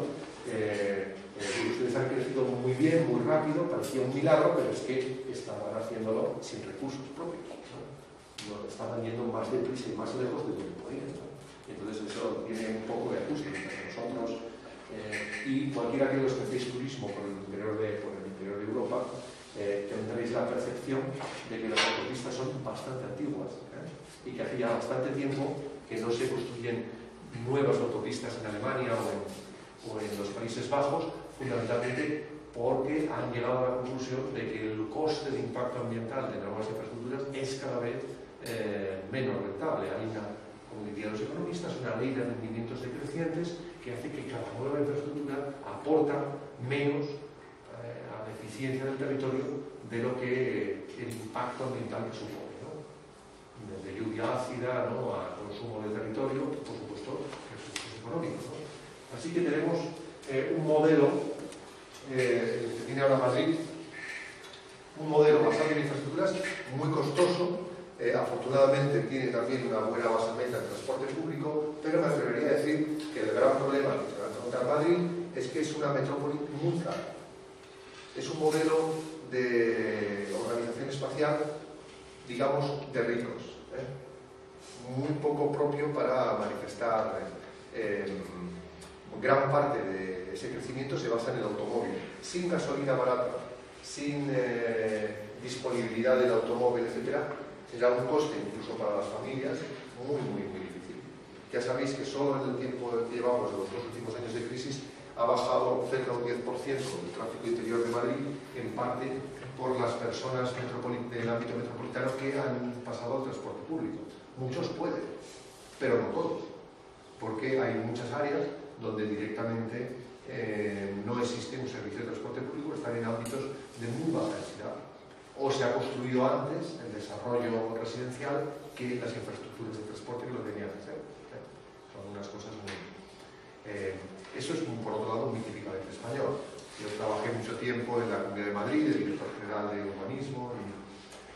Ustedes han crecido muy bien, muy rápido, parecía un milagro, pero es que estaban haciéndolo sin recursos propios, ¿no? Estaban yendo más deprisa y más lejos de lo que podían, ¿no? Entonces eso tiene un poco de ajuste entre nosotros y cualquiera que los que hacéis turismo por el interior de Europa tendréis la percepción de que las autopistas son bastante antiguas, y que hace ya bastante tiempo que no se construyen nuevas autopistas en Alemania o en los Países Bajos, fundamentalmente porque han llegado a la conclusión de que el coste de impacto ambiental de nuevas infraestructuras es cada vez menos rentable. Hay como dirían los economistas, una ley de rendimientos decrecientes que hace que cada nueva infraestructura aporta menos a la eficiencia del territorio de lo que el impacto ambiental que supone, ¿no? Desde lluvia ácida, ¿no?, a consumo de territorio, por supuesto, recursos económicos, ¿no? Así que tenemos un modelo que tiene ahora Madrid, un modelo basado en infraestructuras muy costoso. Afortunadamente tiene también una buena basamenta en transporte público, pero me atrevería a decir que el gran problema que se va a encontrar Madrid es que es una metrópoli muy cara. Es un modelo de organización espacial, digamos, de ricos, muy poco propio para manifestar. Gran parte de ese crecimiento se basa en el automóvil, sin gasolina barata, sin disponibilidad del automóvil, etc. Será un coste incluso para las familias muy difícil. Ya sabéis que solo en el tiempo que llevamos de los 2 últimos años de crisis ha bajado cerca de un 10% el tráfico interior de Madrid, en parte por las personas del ámbito metropolitano que han pasado al transporte público. Muchos pueden, pero no todos, porque hay muchas áreas donde directamente no existe un servicio de transporte público, están en ámbitos de muy baja densidad. O se ha construido antes el desarrollo residencial que las infraestructuras de transporte que lo tenían que hacer. Son unas cosas muy... eso es, por otro lado, muy típicamente español. Yo trabajé mucho tiempo en la Comunidad de Madrid, de director general de urbanismo,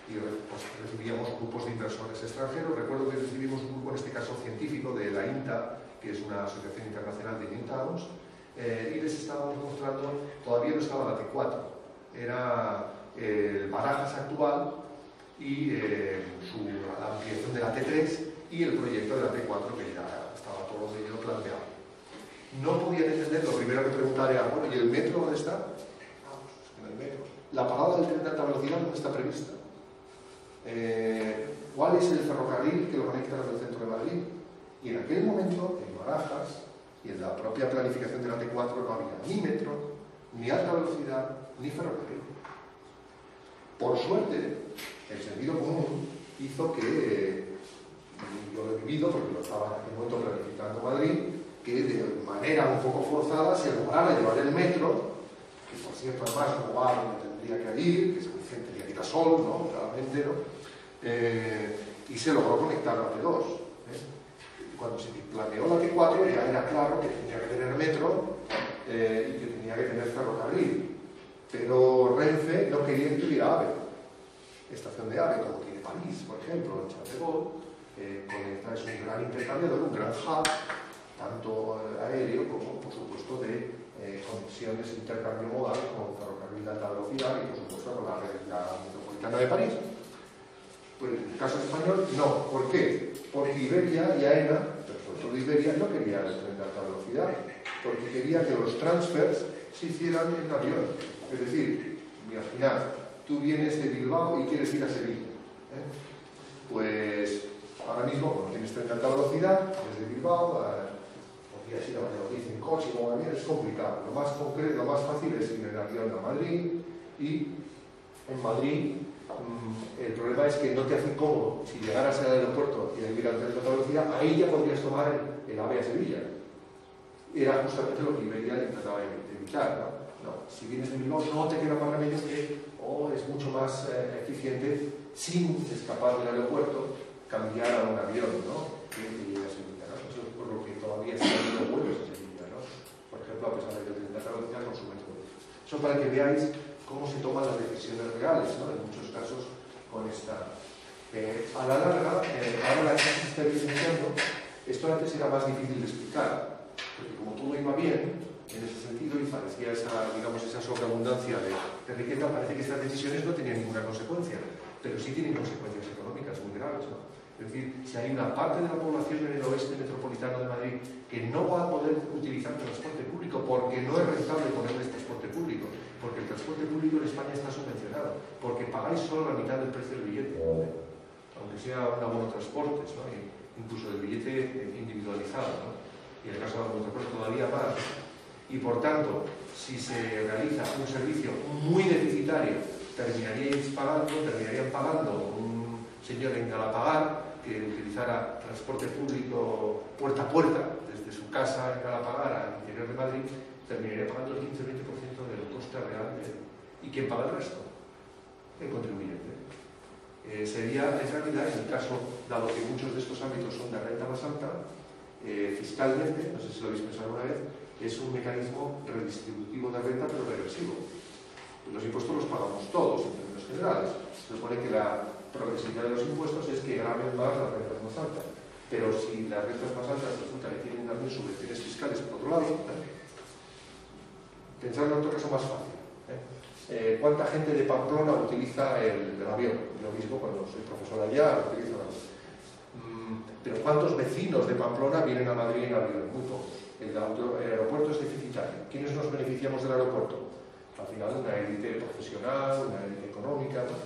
y pues, recibíamos grupos de inversores extranjeros. Recuerdo que recibimos un grupo, en este caso científico, de la INTA, que es una asociación internacional de New Towns, y les estábamos mostrando, todavía no estaba la T4, era el Barajas actual y la ampliación de la T3 y el proyecto de la T4, que ya estaba todo ello planteado. No podían entender, lo primero que preguntar era, bueno, ¿y el metro dónde está? Vamos, en el metro. ¿La parada del tren de alta velocidad dónde está prevista? ¿Cuál es el ferrocarril que lo conecta con el centro de Madrid? Y en aquel momento, en Barajas y en la propia planificación de la T4 no había ni metro, ni alta velocidad, ni ferrocarril. Por suerte, el sentido común hizo que, yo lo he vivido porque lo estaba en aquel momento planificando Madrid, que de manera un poco forzada se lograra llevar el metro, que por cierto además no va donde tendría que ir, que es Vicente de Girasol, ¿no? Realmente, ¿no? Y se logró conectar a T2. cuando se planeó la T4 ya era claro que tenía que tener metro y que tenía que tener ferrocarril. Pero Renfe no quería que tuviera AVE, estación de AVE, como tiene París, por ejemplo, en Charles de Gaulle. Conecta, es un gran intercambiador, un gran hub, tanto aéreo como, por supuesto, de conexiones e intercambio modal con ferrocarril de alta velocidad y, por supuesto, con la red metropolitana de París. Pues en el caso español, no. ¿Por qué? Porque Iberia y AENA, pero sobre todo Iberia, no quería el tren de alta velocidad, porque quería que los transfers se hicieran en avión. Es decir, imaginad, tú vienes de Bilbao y quieres ir a Sevilla. Pues ahora mismo, cuando tienes tren de alta velocidad, desde Bilbao, podrías ir a Valladolid en coche o en avión, es complicado. Lo más concreto, lo más fácil es ir en avión a Madrid, y en Madrid el problema es que no te hace cómodo. Si llegaras al aeropuerto y ir al tren de alta velocidad, ahí ya podrías tomar el AVE a Sevilla. Era justamente lo que Iberia intentaba evitar, ¿no? Si vienes de Bilbao, no te queda más remedio que es mucho más eficiente, sin escapar del aeropuerto, cambiar a un avión, ¿no? Que te llegue a Sevilla, ¿no? Eso es por lo que todavía está habiendo vuelos a Sevilla, ¿no? Por ejemplo, a pesar de que el tren de alta velocidad consume todo. Eso para que veáis cómo se toman las decisiones reales, ¿no? En muchos casos con esta. A la larga, ahora la que se está evidenciando, esto antes era más difícil de explicar, porque como todo iba bien, en ese sentido, y parecía esa, digamos, esa sobreabundancia de riqueza, parece que estas decisiones no tenían ninguna consecuencia, pero sí tienen consecuencias económicas muy graves, ¿no? Es decir, si hay una parte de la población en el oeste metropolitano de Madrid que no va a poder utilizar transporte público porque no es rentable ponerles transporte público, porque el transporte público en España está subvencionado, porque pagáis solo la mitad del precio del billete, aunque sea un abono transportes, ¿no? Incluso el billete individualizado, ¿no? Y en el caso del abono transporte todavía más. Y por tanto, si se realiza un servicio muy deficitario, terminarían pagando un señor en Galapagar que utilizara transporte público puerta a puerta desde su casa en Galapagar al interior de Madrid, terminaría pagando el 15-20% del coste real. ¿Y quién paga el resto? El contribuyente. Sería, en realidad, en el caso, dado que muchos de estos ámbitos son de renta más alta, fiscalmente, no sé si lo habéis pensado alguna vez, es un mecanismo redistributivo de renta, pero regresivo. Los impuestos los pagamos todos, en términos generales. Se supone que la progresividad de los impuestos es que graben más las rentas más altas. Pero si las rentas más altas resulta que tienen también subvenciones fiscales por otro lado, pensarlo en otro caso más fácil. ¿Cuánta gente de Pamplona utiliza el avión? Lo mismo cuando soy profesor allá, utilizo el avión. Pero ¿cuántos vecinos de Pamplona vienen a Madrid en avión? Muy pocos. El aeropuerto es deficitario. ¿Quiénes nos beneficiamos del aeropuerto? Al final una élite profesional, una élite económica, ¿no?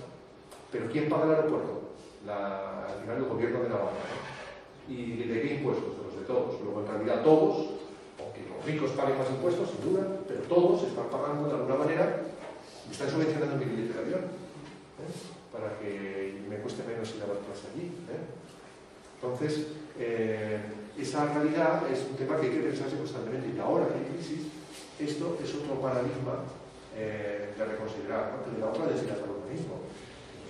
Pero ¿quién paga el aeropuerto? Al final el gobierno de Navarra, ¿no? ¿Y de qué impuestos? De los de todos. Luego en realidad todos, aunque los ricos paguen más impuestos, sin duda, pero todos están pagando de alguna manera, están subvencionando mi billete de avión, para que me cueste menos ir a dar clase allí. Entonces, esa realidad es un tema que hay que pensarse constantemente, y ahora que hay crisis, esto es otro paradigma de reconsiderar, ¿no? Pero ahora desde el urbanismo.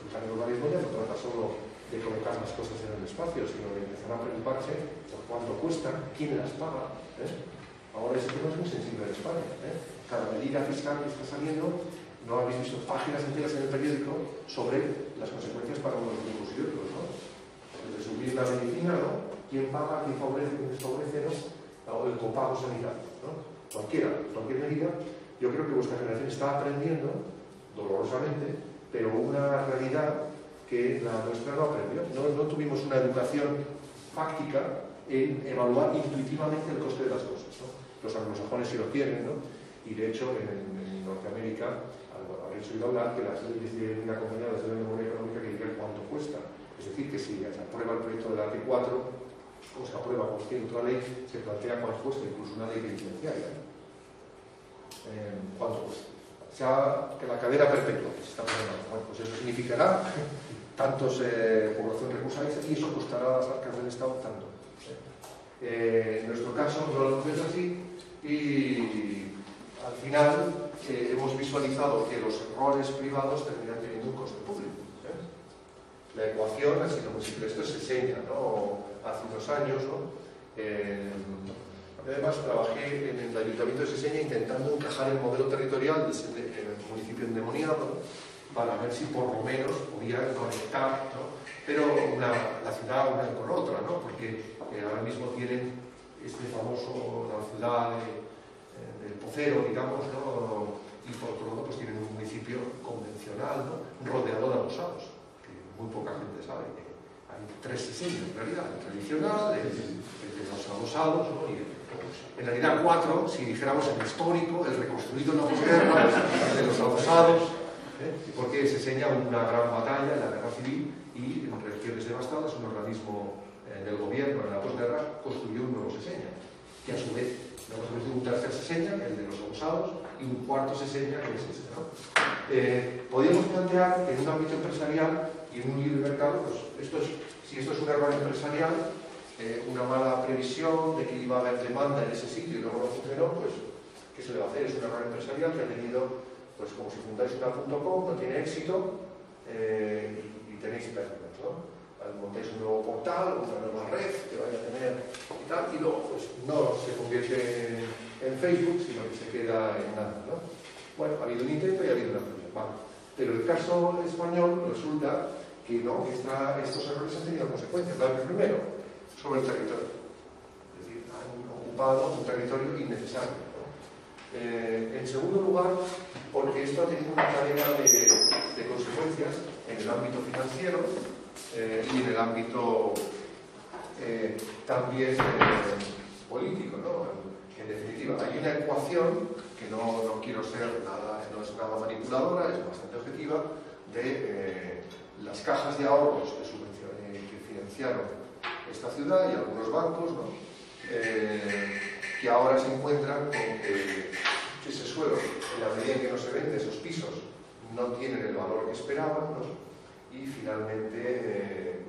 El urbanismo ya no trata solo de colocar las cosas en el espacio, sino de empezar a preocuparse por cuánto cuestan, quién las paga. Ahora ese tema es muy sensible en España. Cada medida fiscal que está saliendo, no habéis visto páginas enteras en el periódico sobre las consecuencias para unos grupos y otros, ¿no? Desde subir la medicina, ¿no? ¿Quién paga, quién favorece, quién desfavorece, ¿no? O el copago sanitario, ¿no? Cualquier medida. Yo creo que vuestra generación está aprendiendo, dolorosamente, pero una realidad que la nuestra no aprendió. No tuvimos una educación fáctica en evaluar intuitivamente el coste de las cosas, ¿no? Los anglosajones sí lo tienen, ¿no? Y de hecho en Norteamérica habréis oído hablar que las leyes de una compañía de la memoria económica que diga cuánto cuesta. Es decir, que si se aprueba el proyecto de la T4, o se aprueba cualquier otra ley, se plantea cuánto cuesta, incluso una ley penitenciaria. ¿Cuánto cuesta? O sea, que la cadena perpetua que se está poniendo. Bueno, pues eso significará tantos población recursales y eso costará a las arcas del Estado tanto. En nuestro caso no lo es así y al final hemos visualizado que los errores privados terminan teniendo un coste público. La ecuación ha sido muy simple. Esto se enseña, ¿no? Hace unos años, ¿no? Además, trabajé en el Ayuntamiento de Seseña intentando encajar el modelo territorial en el municipio endemoniado para ver si por lo menos podía conectar, ¿no? Pero la ciudad una con otra, ¿no? Porque ahora mismo tienen este famoso, la ciudad del Pocero, digamos, ¿no? Y por otro lado pues tienen un municipio convencional, ¿no? Rodeado de adosados, que muy poca gente sabe que hay 3 Seseñas en realidad: el tradicional, el de los adosados, ¿no? Y en realidad 4, si dijéramos el histórico, el reconstruido en la posguerra, el de los adosados, porque Seseña hubo una gran batalla en la guerra civil y en regiones devastadas un organismo del gobierno en la posguerra construyó un nuevo Seseña, que a su vez luego se construyó un tercer Seseña, que es el de los adosados, y un cuarto Seseña, que es este, ¿no? Podríamos plantear que en un ámbito empresarial y en un libre mercado, pues si esto es un error empresarial, una mala previsión de que iba a haber demanda en ese sitio y luego no funcionó, pues ¿qué se le va a hacer? Es un error empresarial que ha tenido, pues como si fundáis una .com, no tiene éxito y tenéis pérdidas, ¿no? Montáis un nuevo portal, una nueva red que vaya a tener y tal, y luego pues no se convierte en Facebook, sino que se queda en nada, ¿no? Bueno, ha habido un intento y ha habido una falla, ¿vale? Pero el caso español resulta que no, que estos errores han tenido consecuencias. El primero, sobre el territorio. Es decir, han ocupado un territorio innecesario, ¿no? En segundo lugar, porque esto ha tenido una cadena de consecuencias en el ámbito financiero y en el ámbito también político, ¿no? En definitiva, hay una ecuación que no quiero ser nada, no es nada manipuladora, es bastante objetiva, de las cajas de ahorros que financiaron esta ciudad y algunos bancos, ¿no? Que ahora se encuentran con que ese suelo, en la medida en que no se vende, esos pisos no tienen el valor que esperaban, ¿no? Y finalmente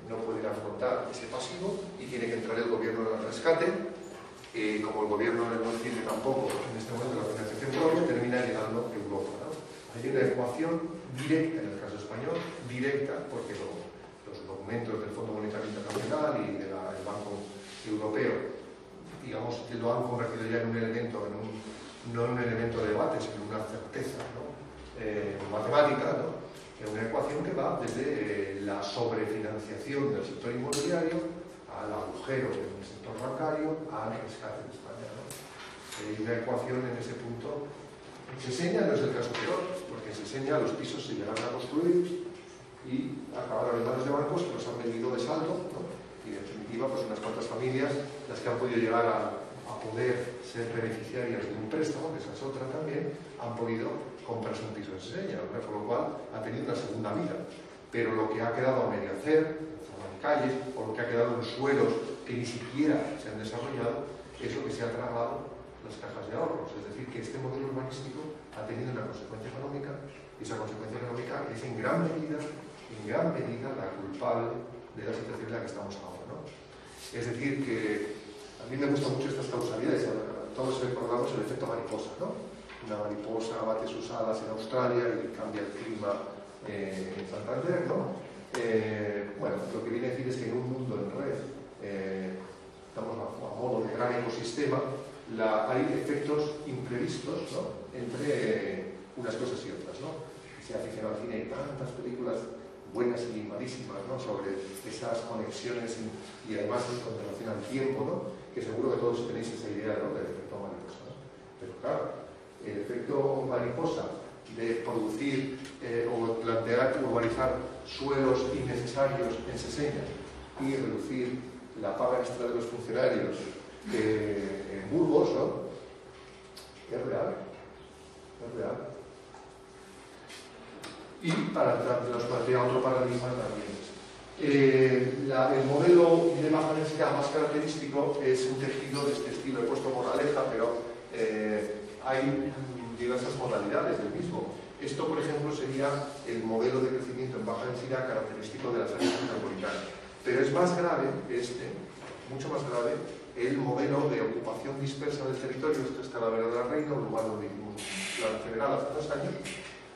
no pueden afrontar ese pasivo y tiene que entrar el gobierno al rescate. Como el gobierno no tiene tampoco en este momento la financiación propia, termina llegando a Europa, ¿no? Hay una ecuación directa en el caso español, directa, porque los documentos del Fondo Monetario Internacional y del Banco Europeo, digamos, que lo han convertido ya en un elemento, no en un elemento de debate, sino en una certeza, ¿no? Matemática, ¿no? Es una ecuación que va desde la sobrefinanciación del sector inmobiliario al agujero en el sector bancario, al rescate de España, ¿no? Hay una ecuación en ese punto. En Seseña no es el caso peor, porque en Seseña los pisos se llegaron a construir y acabaron en manos de bancos que los han vendido de saldo, ¿no? Y en definitiva, pues unas cuantas familias, las que han podido llegar a poder ser beneficiarias de un préstamo, que esa es otra también, han podido comprarse un piso en Seseña, ¿no? Por lo cual ha tenido una segunda vida. Pero lo que ha quedado a medio hacer, en calles, o lo que ha quedado en suelos que ni siquiera se han desarrollado, es lo que se ha tragado las cajas de ahorros. Es decir, que este modelo urbanístico ha tenido una consecuencia económica, y esa consecuencia económica es en gran medida la culpable de la situación en la que estamos ahora, ¿no? Es decir, que a mí me gustan mucho estas causalidades. Todos recordamos el efecto mariposa, ¿no? Una mariposa bate sus alas en Australia y cambia el clima en Santander, ¿no? Bueno, lo que viene a decir es que en un mundo en red, estamos a modo de gran ecosistema, hay efectos imprevistos, ¿no? Entre unas cosas y otras, ¿no? Se aficionado al cine, hay tantas películas buenas y malísimas, ¿no? Sobre esas conexiones y además con relación al tiempo, ¿no? Que seguro que todos tenéis esa idea, ¿no? Del efecto mariposa, ¿no? Pero claro, el efecto mariposa de producir o plantear urbanizar suelos innecesarios en Seseña y reducir la paga extra de los funcionarios en Burgos, ¿no? Es real. Y nos plantea otro paradigma también. El modelo de baja densidad más característico es un tejido de este estilo. He puesto moraleja, pero hay diversas modalidades del mismo. Esto, por ejemplo, sería el modelo de crecimiento en baja densidad característico de las áreas metropolitanas. Pero es más grave mucho más grave, el modelo de ocupación dispersa del territorio. Esto está en la Vera de la Reina, un lugar donde hicimos la federal hace 2 años,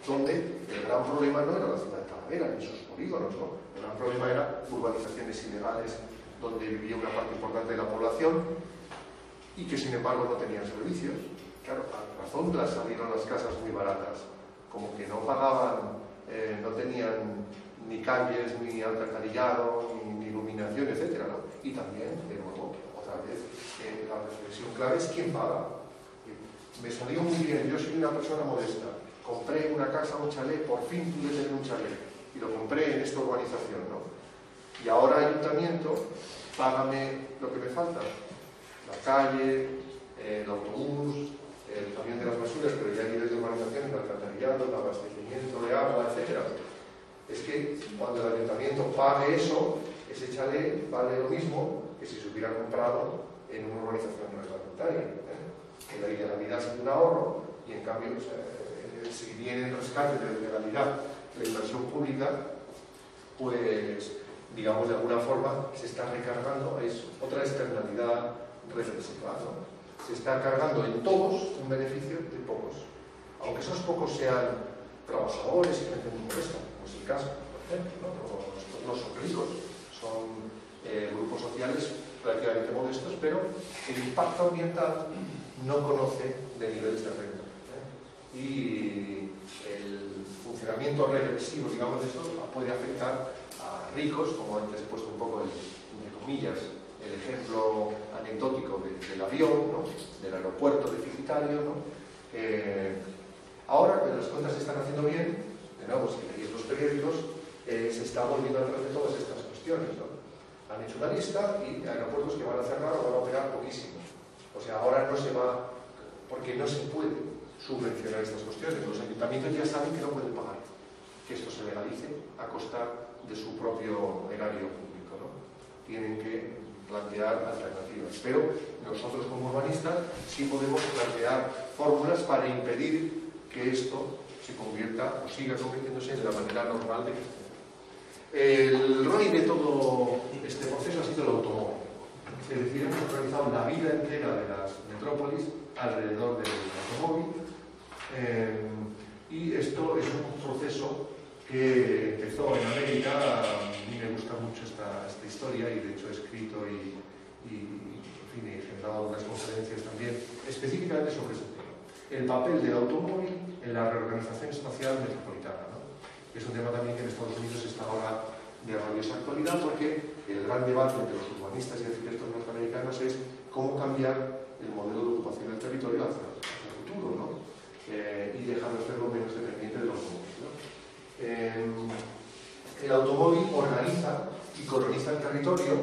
donde el gran problema no era la ciudad de Talavera ni sus polígonos, ¿no? El gran problema era urbanizaciones ilegales donde vivía una parte importante de la población y que sin embargo no tenían servicios. Claro, a razón salieron las casas muy baratas, como que no pagaban, no tenían ni calles, ni alcantarillado, ni iluminación, etc., ¿no? Y también, de nuevo, otra vez, la reflexión clave es quién paga. Me salió muy bien, yo soy una persona modesta, compré una casa, un chalet, por fin pude tener un chalet, y lo compré en esta urbanización, ¿no? Y ahora ayuntamiento, págame lo que me falta, la calle, el autobús, el camión de las basuras, pero ya a nivel de urbanización, el alcantarillado, el abastecimiento de agua, etc. Es que cuando el ayuntamiento pague eso, ese chalet vale lo mismo que si se hubiera comprado en una urbanización no reglamentaria. Que la ilegalidad es un ahorro y en cambio, si viene el rescate de la ilegalidad, la inversión pública, pues, digamos, de alguna forma se está recargando, es otra externalidad reflexiva, ¿no? Se está cargando en todos un beneficio de pocos, aunque esos pocos sean trabajadores y gente muy modesta, como es el caso, por ejemplo, ¿no? No son ricos, son grupos sociales relativamente modestos, pero el impacto ambiental no conoce de niveles de renta. Y el funcionamiento regresivo, digamos, de esto puede afectar a ricos, como antes he puesto un poco, entre comillas, el ejemplo anecdótico del avión, ¿no? Del aeropuerto deficitario, ¿no? Ahora que las cuentas se están haciendo bien, de nuevo, si leéis los periódicos, se está volviendo a tratar de todas estas cuestiones, ¿no? Han hecho una lista y aeropuertos que van a cerrar o van a operar poquísimo. O sea, ahora no se va, porque no se puede subvencionar estas cuestiones. Los ayuntamientos ya saben que no pueden pagar, que esto se legalice a costa de su propio erario público, ¿no? Tienen que plantear alternativas. Pero nosotros como urbanistas sí podemos plantear fórmulas para impedir que esto se convierta o siga convirtiéndose en la manera normal de crecer. El ROI de todo este proceso ha sido el automóvil. Es decir, hemos organizado la vida entera de las metrópolis alrededor del automóvil, y esto es un proceso que empezó en América. A mí me gusta mucho esta historia y de hecho he escrito y en fin, he generado unas conferencias también específicamente sobre este tema. El papel del automóvil en la reorganización espacial metropolitana, ¿no? Es un tema también que en Estados Unidos está ahora de rabiosa actualidad, porque el gran debate entre los urbanistas y arquitectos norteamericanos es cómo cambiar el modelo de ocupación del territorio hacia el futuro, ¿no? Y dejar de hacerlo menos dependiente del automóvil, ¿no? El automóvil organiza y coloniza el territorio,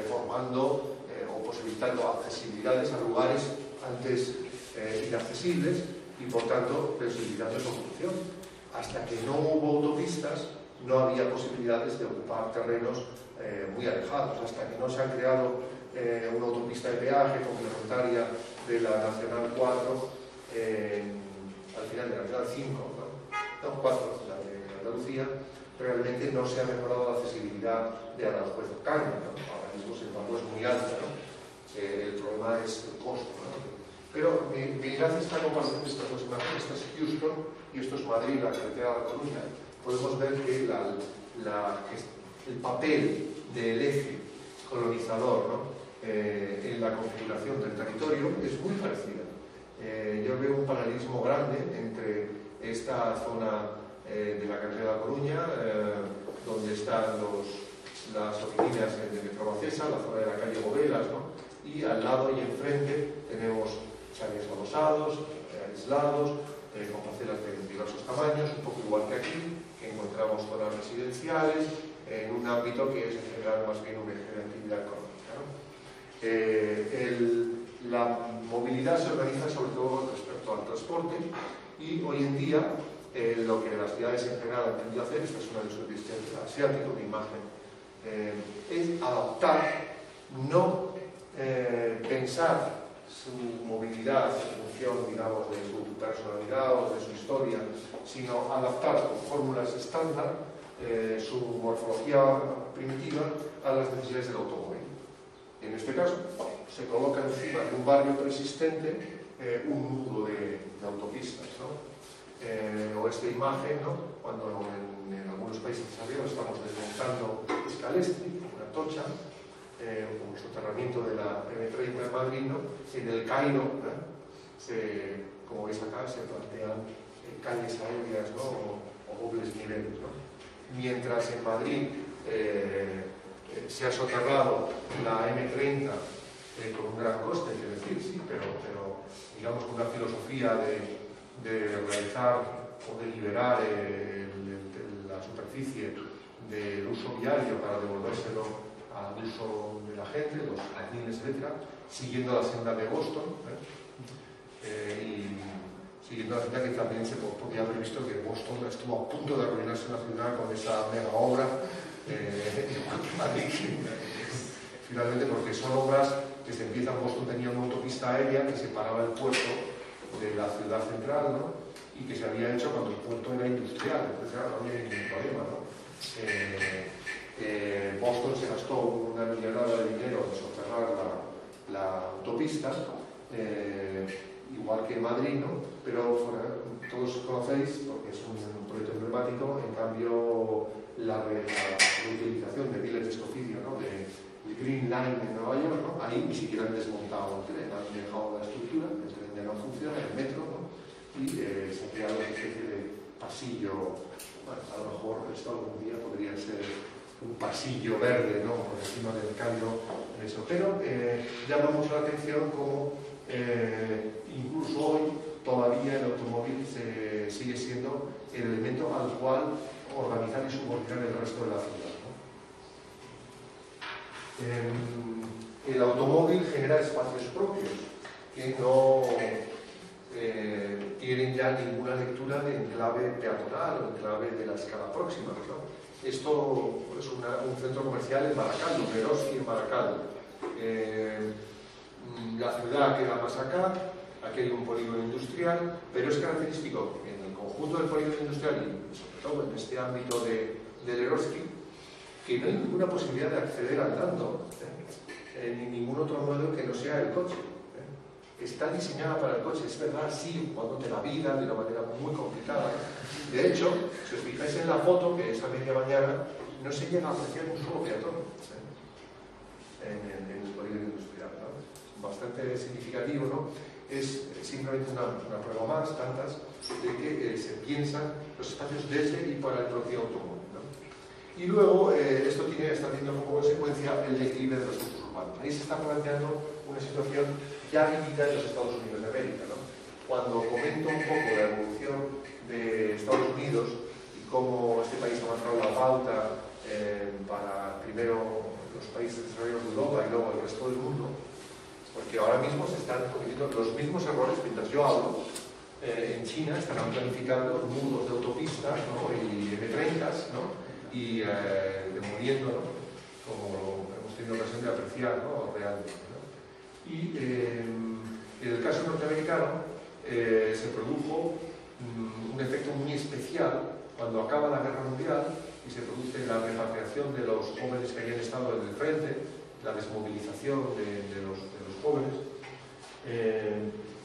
formando o posibilitando accesibilidades a lugares antes inaccesibles y por tanto posibilitando su ocupación. Hasta que no hubo autopistas no había posibilidades de ocupar terrenos muy alejados, hasta que no se ha creado una autopista de peaje complementaria de la Nacional 4 al final de la Nacional 5, no 4, la de Andalucía, realmente no se ha mejorado la accesibilidad de Aranjuez a Ocaña, ¿no? Ahora mismo, sin embargo, es muy alta, ¿no? El problema es el costo, ¿no? Pero mirad esta comparación de estas dos imágenes. Esta es Houston y esto es Madrid, la carretera de La Coruña. Podemos ver que el papel del eje colonizador, ¿no? En la configuración del territorio es muy parecida. Yo veo un paralelismo grande entre esta zona de la carretera de La Coruña, donde están las oficinas de Metrobacesa, la zona de la calle Bovelas, ¿no? Y al lado y enfrente tenemos chalets adosados, aislados, con parcelas de diversos tamaños, un poco igual que aquí, que encontramos zonas residenciales, en un ámbito que es en general más bien un eje de actividad económica, ¿no? La movilidad se organiza sobre todo respecto al transporte y hoy en día lo que las ciudades en general han tendido a hacer, esta es una de sus distritos asiáticos de imagen, es adaptar, no pensar su movilidad en función, digamos, de su personalidad o de su historia, sino adaptar con fórmulas estándar su morfología primitiva a las necesidades del automóvil. En este caso, se coloca encima de un barrio preexistente un nudo de autopistas, ¿no? O esta imagen, ¿no? Cuando en algunos países desarrollados estamos desmontando Scalestri, una tocha, como soterramiento de la M30 de Madrid, ¿no? En el Cairo, como veis acá, se plantean calles aéreas, ¿no? o dobles niveles, ¿no? Mientras en Madrid se ha soterrado la M30 con un gran coste, quiero decir, sí, pero digamos con una filosofía de realizar o de liberar la superficie del uso viario para devolvérselo al uso de la gente, los jardines, etc., siguiendo la senda de Boston, y siguiendo la senda que también se podía haber visto que Boston estuvo a punto de arruinarse la ciudad con esa mega obra, finalmente, porque son obras que se empiezan. Boston tenía una autopista aérea que separaba el puerto de la ciudad central, ¿no? Y que se había hecho cuando el puerto era industrial, entonces no había ningún problema, ¿no? Boston se gastó una millonada de dinero en soterrar la autopista, igual que Madrid, ¿no? Pero todos conocéis, porque es un proyecto emblemático, en cambio la reutilización de miles de escofidio, ¿no? de Green Line en Nueva York, ¿no? Ahí ni siquiera han desmontado el tren, han dejado la estructura, el tren ya no funciona, el metro, ¿no? Y se ha creado una especie de pasillo. Bueno, a lo mejor esto algún día podría ser un pasillo verde, ¿no? Por encima del Cairo, eso. Pero llama mucho la atención como incluso hoy todavía el automóvil sigue siendo el elemento al cual organizar y subordinar el resto de la ciudad, ¿no? El automóvil genera espacios propios que no tienen ya ninguna lectura de enclave peatonal o enclave de la escala próxima, ¿no? Esto es un centro comercial en Baracaldo, Meroski en Baracaldo. La ciudad queda más acá, aquí hay un polígono industrial, pero es característico en el conjunto del polígono industrial y sobre todo en este ámbito de Meroski, que no hay ninguna posibilidad de acceder andando ni ningún otro modo que no sea el coche. Está diseñada para el coche, es verdad, sí, jugándote la vida de una manera muy complicada. De hecho, si os fijáis en la foto, que es a media mañana, no se llega a apreciar un solo peatón en el polígono industrial, ¿no? Bastante significativo, ¿no? Es simplemente una prueba más, tantas, de que se piensan los espacios desde y para el propio automóvil, ¿no? Y luego, esto está teniendo como consecuencia el declive de los centros urbanos. Ahí se está planteando una situación ya vivida en los Estados Unidos de América, ¿no? Cuando comento un poco la evolución de Estados Unidos y cómo este país ha marcado la pauta para primero los países desarrollados de Europa y luego el resto del mundo, porque ahora mismo se están cometiendo los mismos errores mientras yo hablo. En China estarán planificando nudos de autopistas, ¿no? Y M30s, ¿no? Y demoliendo, ¿no? Como hemos tenido ocasión de apreciar, ¿no? Realmente, ¿no? Y en el caso norteamericano se produjo un efecto muy especial cuando acaba la Guerra Mundial y se produce la repatriación de los jóvenes que habían estado en el frente, la desmovilización de los jóvenes.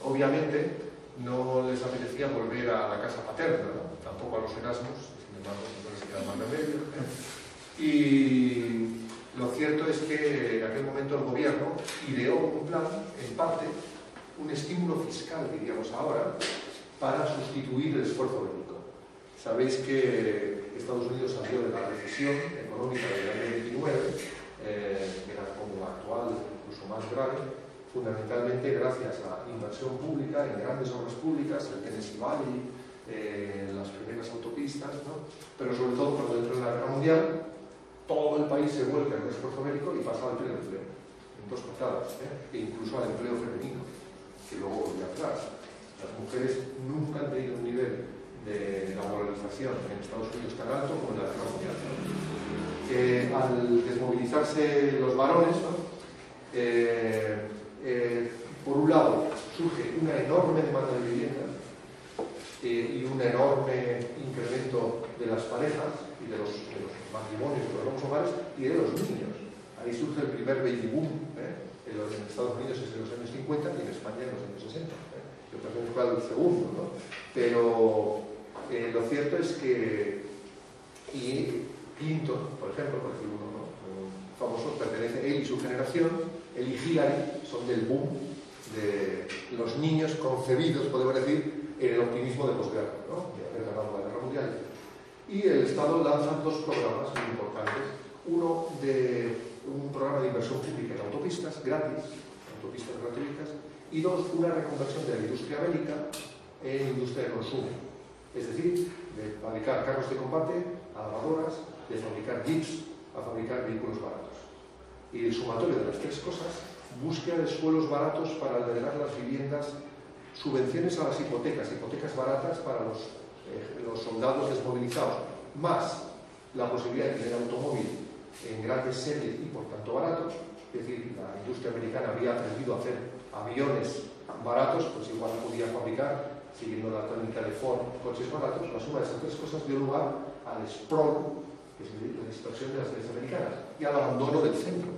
Obviamente no les apetecía volver a la casa paterna, ¿no? Tampoco a los Erasmus, sin embargo, no se queda más remedio. Y lo cierto es que en aquel momento el gobierno ideó un plan, en parte, un estímulo fiscal, diríamos ahora, para sustituir el esfuerzo bélico. Sabéis que Estados Unidos salió de la recesión económica del año 29, que era como la actual, incluso más grave, fundamentalmente gracias a inversión pública en grandes obras públicas, el Tennessee Valley, las primeras autopistas, ¿no? Pero sobre todo cuando entró en la Guerra Mundial, todo el país se vuelca en el esfuerzo bélico y pasa al pleno empleo, en dos patadas, e incluso al empleo femenino, que luego volvió atrás. Las mujeres nunca han tenido un nivel de laboralización en Estados Unidos tan alto como en la Guerra Mundial. Al desmovilizarse los varones, ¿no? Por un lado, surge una enorme demanda de vivienda y un enorme incremento de las parejas y de los matrimonios, de los hogares y de los niños. Ahí surge el primer baby boom. En Estados Unidos es en los años 50 y en España en los años 60. Yo pertenezco al segundo, ¿no? Pero lo cierto es que Clinton, por ejemplo, por decir uno, ¿no? famoso, pertenece él y su generación. Él y Hillary son del boom de los niños concebidos, podemos decir, en el optimismo de posguerra, ¿no? De haber ganado la Guerra Mundial. Y el Estado lanza dos programas muy importantes. Uno de un programa de inversión pública en autopistas gratis, autopistas gratuitas, y dos, una reconversión de la industria bélica en industria de consumo. Es decir, de fabricar carros de combate a lavadoras, de fabricar jeeps a fabricar vehículos baratos. Y el sumatorio de las tres cosas, búsqueda de suelos baratos para albergar las viviendas, subvenciones a las hipotecas baratas para los soldados desmovilizados, más la posibilidad de tener automóvil en grandes series y por tanto baratos. Es decir, la industria americana había aprendido a hacer aviones baratos, pues igual podía fabricar, siguiendo la técnica de Ford, coches baratos. La suma de esas tres cosas dio lugar al sprawl, que es la dispersión de las ciudades americanas, y al abandono del centro,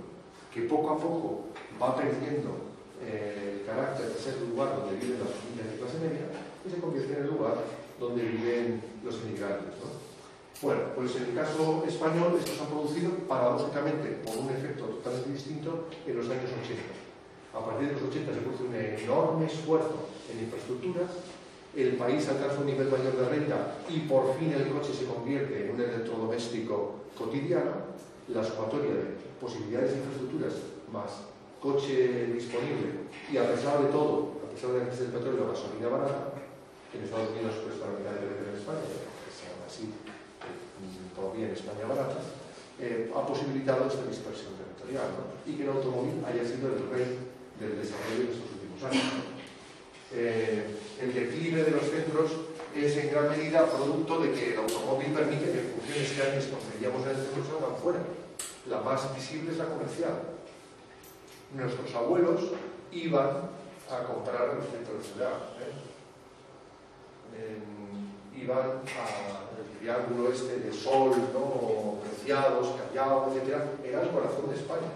que poco a poco va perdiendo el carácter de ser el lugar donde viven las familias de clase media y se convierte en el lugar donde viven los inmigrantes, ¿no? Bueno, pues en el caso español esto se ha producido paradójicamente por un efecto totalmente distinto en los años 80. A partir de los 80 se produce un enorme esfuerzo en infraestructuras, el país alcanza un nivel mayor de renta y por fin el coche se convierte en un electrodoméstico cotidiano. La sumatoria de posibilidades de infraestructuras más coche disponible y a pesar de todo, a pesar de la crisis del petróleo, la gasolina barata, que en Estados Unidos cuesta la mitad de lo que en España, que sea aún así todavía en España barata, ha posibilitado esta dispersión territorial, ¿no? Y que el automóvil haya sido el rey del desarrollo de estos últimos años. El declive de los centros es en gran medida producto de que el automóvil permite que funciones que antes concedíamos en el centro se hagan fuera. La más visible es la comercial. Nuestros abuelos iban a comprar en el centro de la ciudad, iban al triángulo este de Sol, ¿no? Preciados, Callao, etc. Era el corazón de España,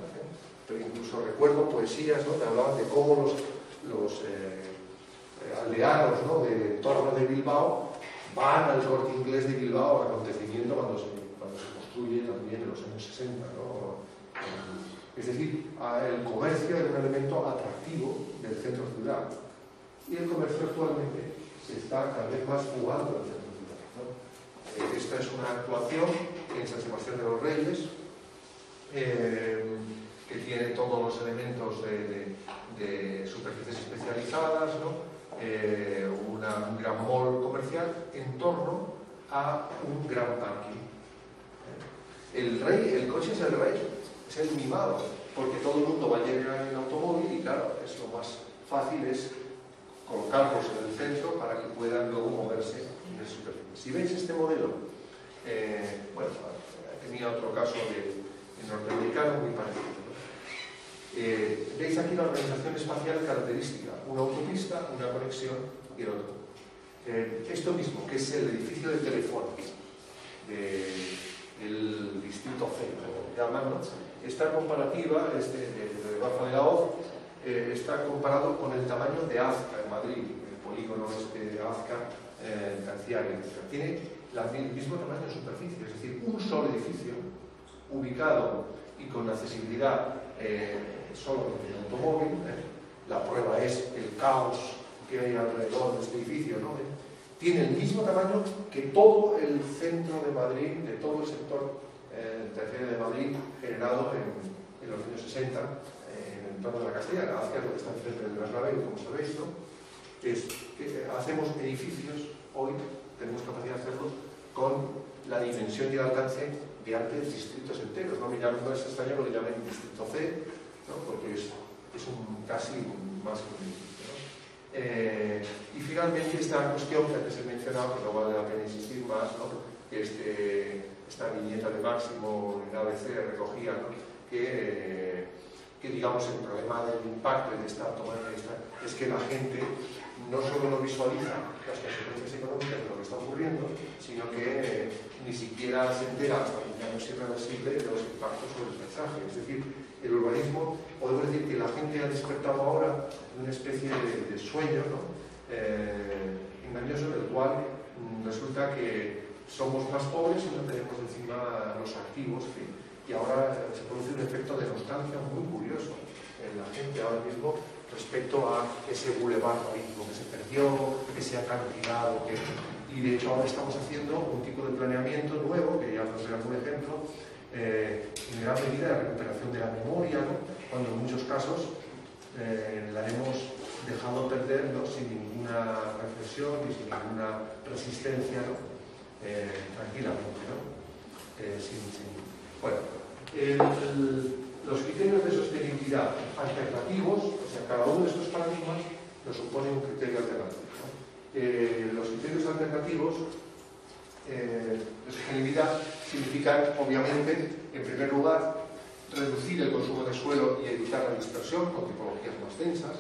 pero incluso recuerdo poesías, ¿no? Que hablaban de cómo los aldeanos, ¿no? Del entorno de Bilbao van al Corte Inglés de Bilbao, acontecimiento cuando se construye también en los años 60, ¿no? Es decir, el comercio era un elemento atractivo del centro ciudad y el comercio actualmente se está cada vez más jugando al centro ciudad, ¿no? Esta es una actuación en San Sebastián de los Reyes que tiene todos los elementos de superficies especializadas, ¿no? Un gran mall comercial en torno a un gran parking. El coche es el rey, es el mimado, porque todo el mundo va a llegar en automóvil y claro, es lo más fácil es colocarlos en el centro para que puedan luego moverse en el superficie. Si veis este modelo, bueno, tenía otro caso de norteamericano muy parecido, ¿no? Veis aquí la organización espacial característica, una autopista, una conexión y el otro. Esto mismo, que es el edificio de Telefónica del distrito C, como llaman, ¿no? Esta comparativa de Bajo de la Hoz está comparado con el tamaño de Azca en Madrid, el polígono de Azca terciario. Tiene el mismo tamaño de superficie, es decir, un solo edificio ubicado y con accesibilidad solo en el automóvil. La prueba es el caos que hay alrededor de este edificio, ¿no? Tiene el mismo tamaño que todo el centro de Madrid, de todo el sector terciario de Madrid generado en los años 60 en el entorno de la Castellana. Hacia lo que está enfrente del Bernabéu, como sabéis, ¿no? Es que hacemos edificios, hoy tenemos capacidad de hacerlos con la dimensión y el alcance de antes distritos enteros. No es extraño que lo llamen distrito C, ¿no? Porque es casi más que un edificio, ¿no? Y finalmente esta cuestión que antes he mencionado, que no vale la pena insistir más, ¿no? Esta viñeta de Máximo en ABC recogía, ¿no? que digamos el problema del impacto de esta toma de vista es que la gente no solo no visualiza las consecuencias económicas de lo que está ocurriendo, sino que ni siquiera se entera, hasta que ya no es irreversible, de los impactos sobre el paisaje. Es decir, el urbanismo, podemos decir que la gente ha despertado ahora en una especie de sueño, ¿no? Engañoso, del cual resulta que somos más pobres y no tenemos encima los activos y ahora se produce un efecto de nostalgia muy curioso en la gente ahora mismo respecto a ese bulevar marítimo que se perdió, que se ha acantilado, y de hecho ahora estamos haciendo un tipo de planeamiento nuevo, que ya os doy algún ejemplo, en gran medida de recuperación de la memoria, ¿no? Cuando en muchos casos la hemos dejado perder, ¿no? Sin ninguna reflexión y sin ninguna resistencia, ¿no? Tranquilamente, ¿no? Bueno, los criterios de sostenibilidad alternativos, o sea, cada uno de estos paradigmas nos supone un criterio alternativo, ¿no? Los criterios alternativos de sostenibilidad significan, obviamente, en primer lugar, reducir el consumo de suelo y evitar la dispersión con tipologías más densas,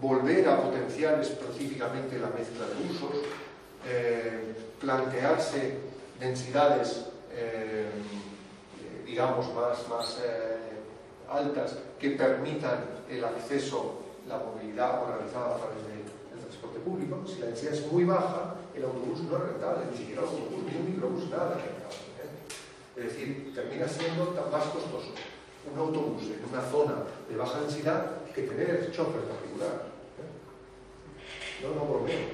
volver a potenciar específicamente la mezcla de usos, plantearse densidades digamos más altas que permitan el acceso, la movilidad organizada a través del transporte público. Si la densidad es muy baja, el autobús no es rentable, ni siquiera el autobús, ni un microbús, nada es rentable, ¿eh? Es decir, termina siendo más costoso un autobús en una zona de baja densidad que tener chofer particular, ¿eh? No por menos,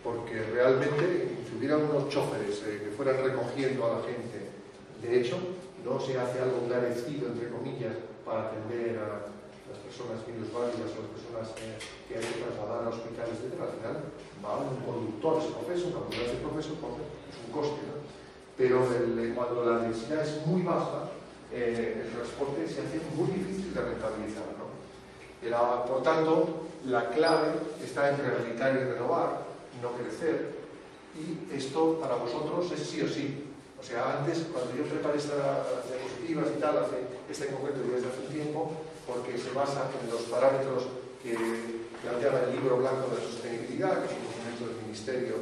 porque realmente si hubiera unos choferes que fueran recogiendo a la gente, de hecho no se hace algo encarecido entre comillas para atender a las personas minusválidas o las personas que hay que trasladar a hospitales, etc. Al final va un conductor, se profesa, una ambulancia profesa, es un coste, ¿no? Pero cuando la densidad es muy baja, el transporte se hace muy difícil de rentabilizar, ¿no? Por tanto, la clave está en rehabilitar y renovar, no crecer, y esto para vosotros es sí o sí. O sea, antes, cuando yo preparé estas diapositivas y tal, este en concreto ya desde hace un tiempo, porque se basa en los parámetros que planteaba el libro blanco de sostenibilidad, que es un documento del Ministerio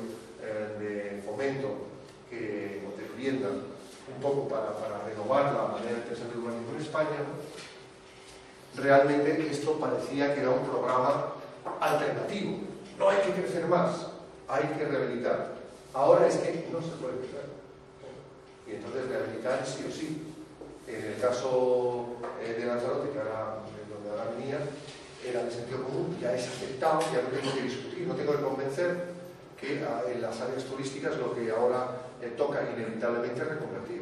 de Fomento, o de Vivienda, un poco para renovar la manera de pensar el urbanismo en España. Realmente esto parecía que era un programa alternativo. No hay que crecer más, hay que rehabilitar. Ahora es que no se puede crecer. Y entonces rehabilitar sí o sí. En el caso de Lanzarote, que ahora donde ahora venía, era de sentido común, ya es aceptado, ya no tengo que discutir, no tengo que convencer que en las áreas turísticas lo que ahora toca inevitablemente reconvertir.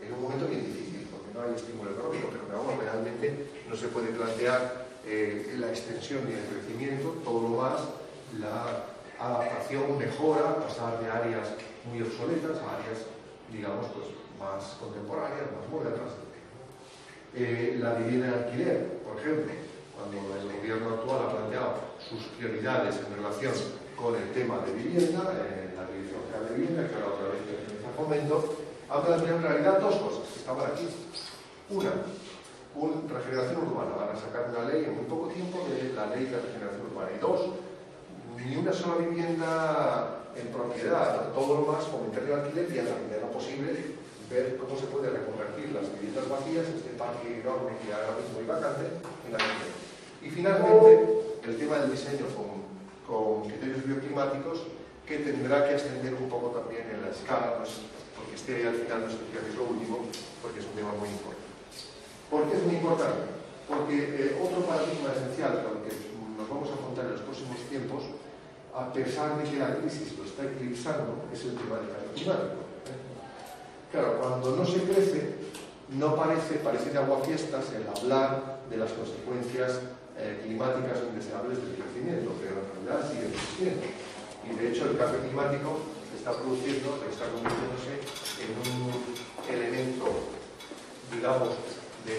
En un momento bien difícil, porque no hay estímulo económico, pero vamos, realmente no se puede plantear la extensión ni el crecimiento, todo lo más la adaptación, mejora, pasar de áreas muy obsoletas a áreas, digamos, pues, más contemporáneas, más modernas. La vivienda en alquiler, por ejemplo, cuando el gobierno actual ha planteado sus prioridades en relación con el tema de vivienda, la Dirección General de Vivienda, que ahora otra vez pertenece al Fomento, ha planteado en realidad dos cosas que estaban aquí. Una regeneración urbana. Van a sacar una ley en muy poco tiempo de la ley de regeneración urbana. Y dos, ni una sola vivienda en propiedad, todo lo más fomentar el alquiler y a la medida de lo posible ver cómo se puede reconvertir las viviendas vacías, este parque enorme que ahora mismo hay vacante, en alquiler. Y finalmente, el tema del diseño con criterios bioclimáticos, que tendrá que ascender un poco también en la escala, pues, porque al final no es lo último, porque es un tema muy importante. ¿Por qué es muy importante? Porque otro paradigma esencial con el que nos vamos a afrontar en los próximos tiempos, a pesar de que la crisis lo está eclipsando, es el tema del cambio climático. Claro, cuando no se crece, parece de aguafiestas el hablar de las consecuencias climáticas indeseables del crecimiento, pero en realidad sigue existiendo. Y de hecho el cambio climático se está produciendo, está convirtiéndose en un elemento, digamos, de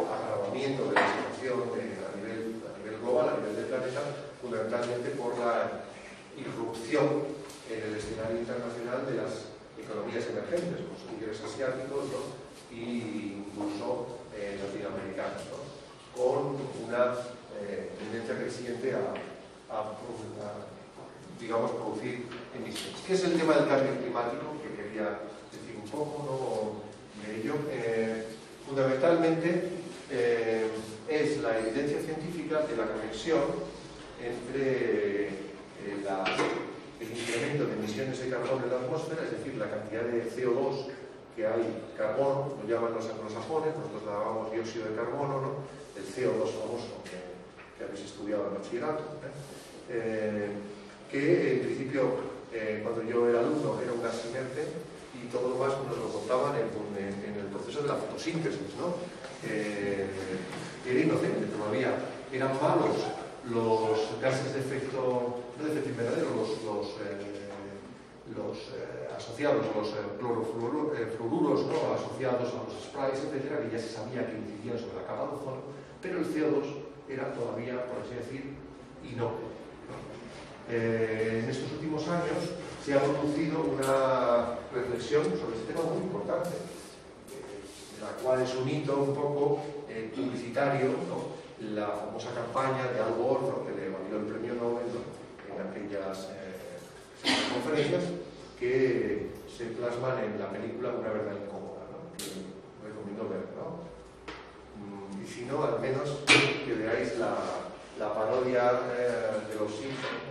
agravamiento de la situación a nivel global, a nivel del planeta, fundamentalmente por la irrupción en el escenario internacional de las economías emergentes, los tigres asiáticos, ¿no? Y incluso latinoamericanos, ¿no? Con una tendencia creciente a digamos, producir emisiones. ¿Qué es el tema del cambio climático? Que quería decir un poco, ¿no? De ello. Fundamentalmente es la evidencia científica de la conexión entre el incremento de emisiones de carbono en la atmósfera, es decir, la cantidad de CO2 que hay, carbono, lo llaman los anglosajones, nosotros lo llamamos dióxido de carbono, ¿no? El CO2 famoso que habéis estudiado en bachillerato, que en principio, cuando yo era alumno, era un gas inerte y todo lo más nos lo contaban en el proceso de la fotosíntesis, ¿no? Era inocente todavía, eran malos los gases de efecto, no de efecto invernadero, los asociados, los fluoruros, ¿no? Asociados a los sprays, etcétera, que ya se sabía que incidían sobre la capa de ozono, pero el CO2 era todavía, por así decir, inocuo. En estos últimos años se ha producido una reflexión sobre este tema muy importante, la cual es un hito un poco publicitario, ¿no? La famosa campaña de Al Gore, ¿no? Que le valió el premio Nobel, ¿no? En aquellas conferencias que se plasman en la película Una verdad incómoda, ¿no? Que recomiendo ver, ¿no? Y si no, al menos que veáis la parodia de los Simpsons,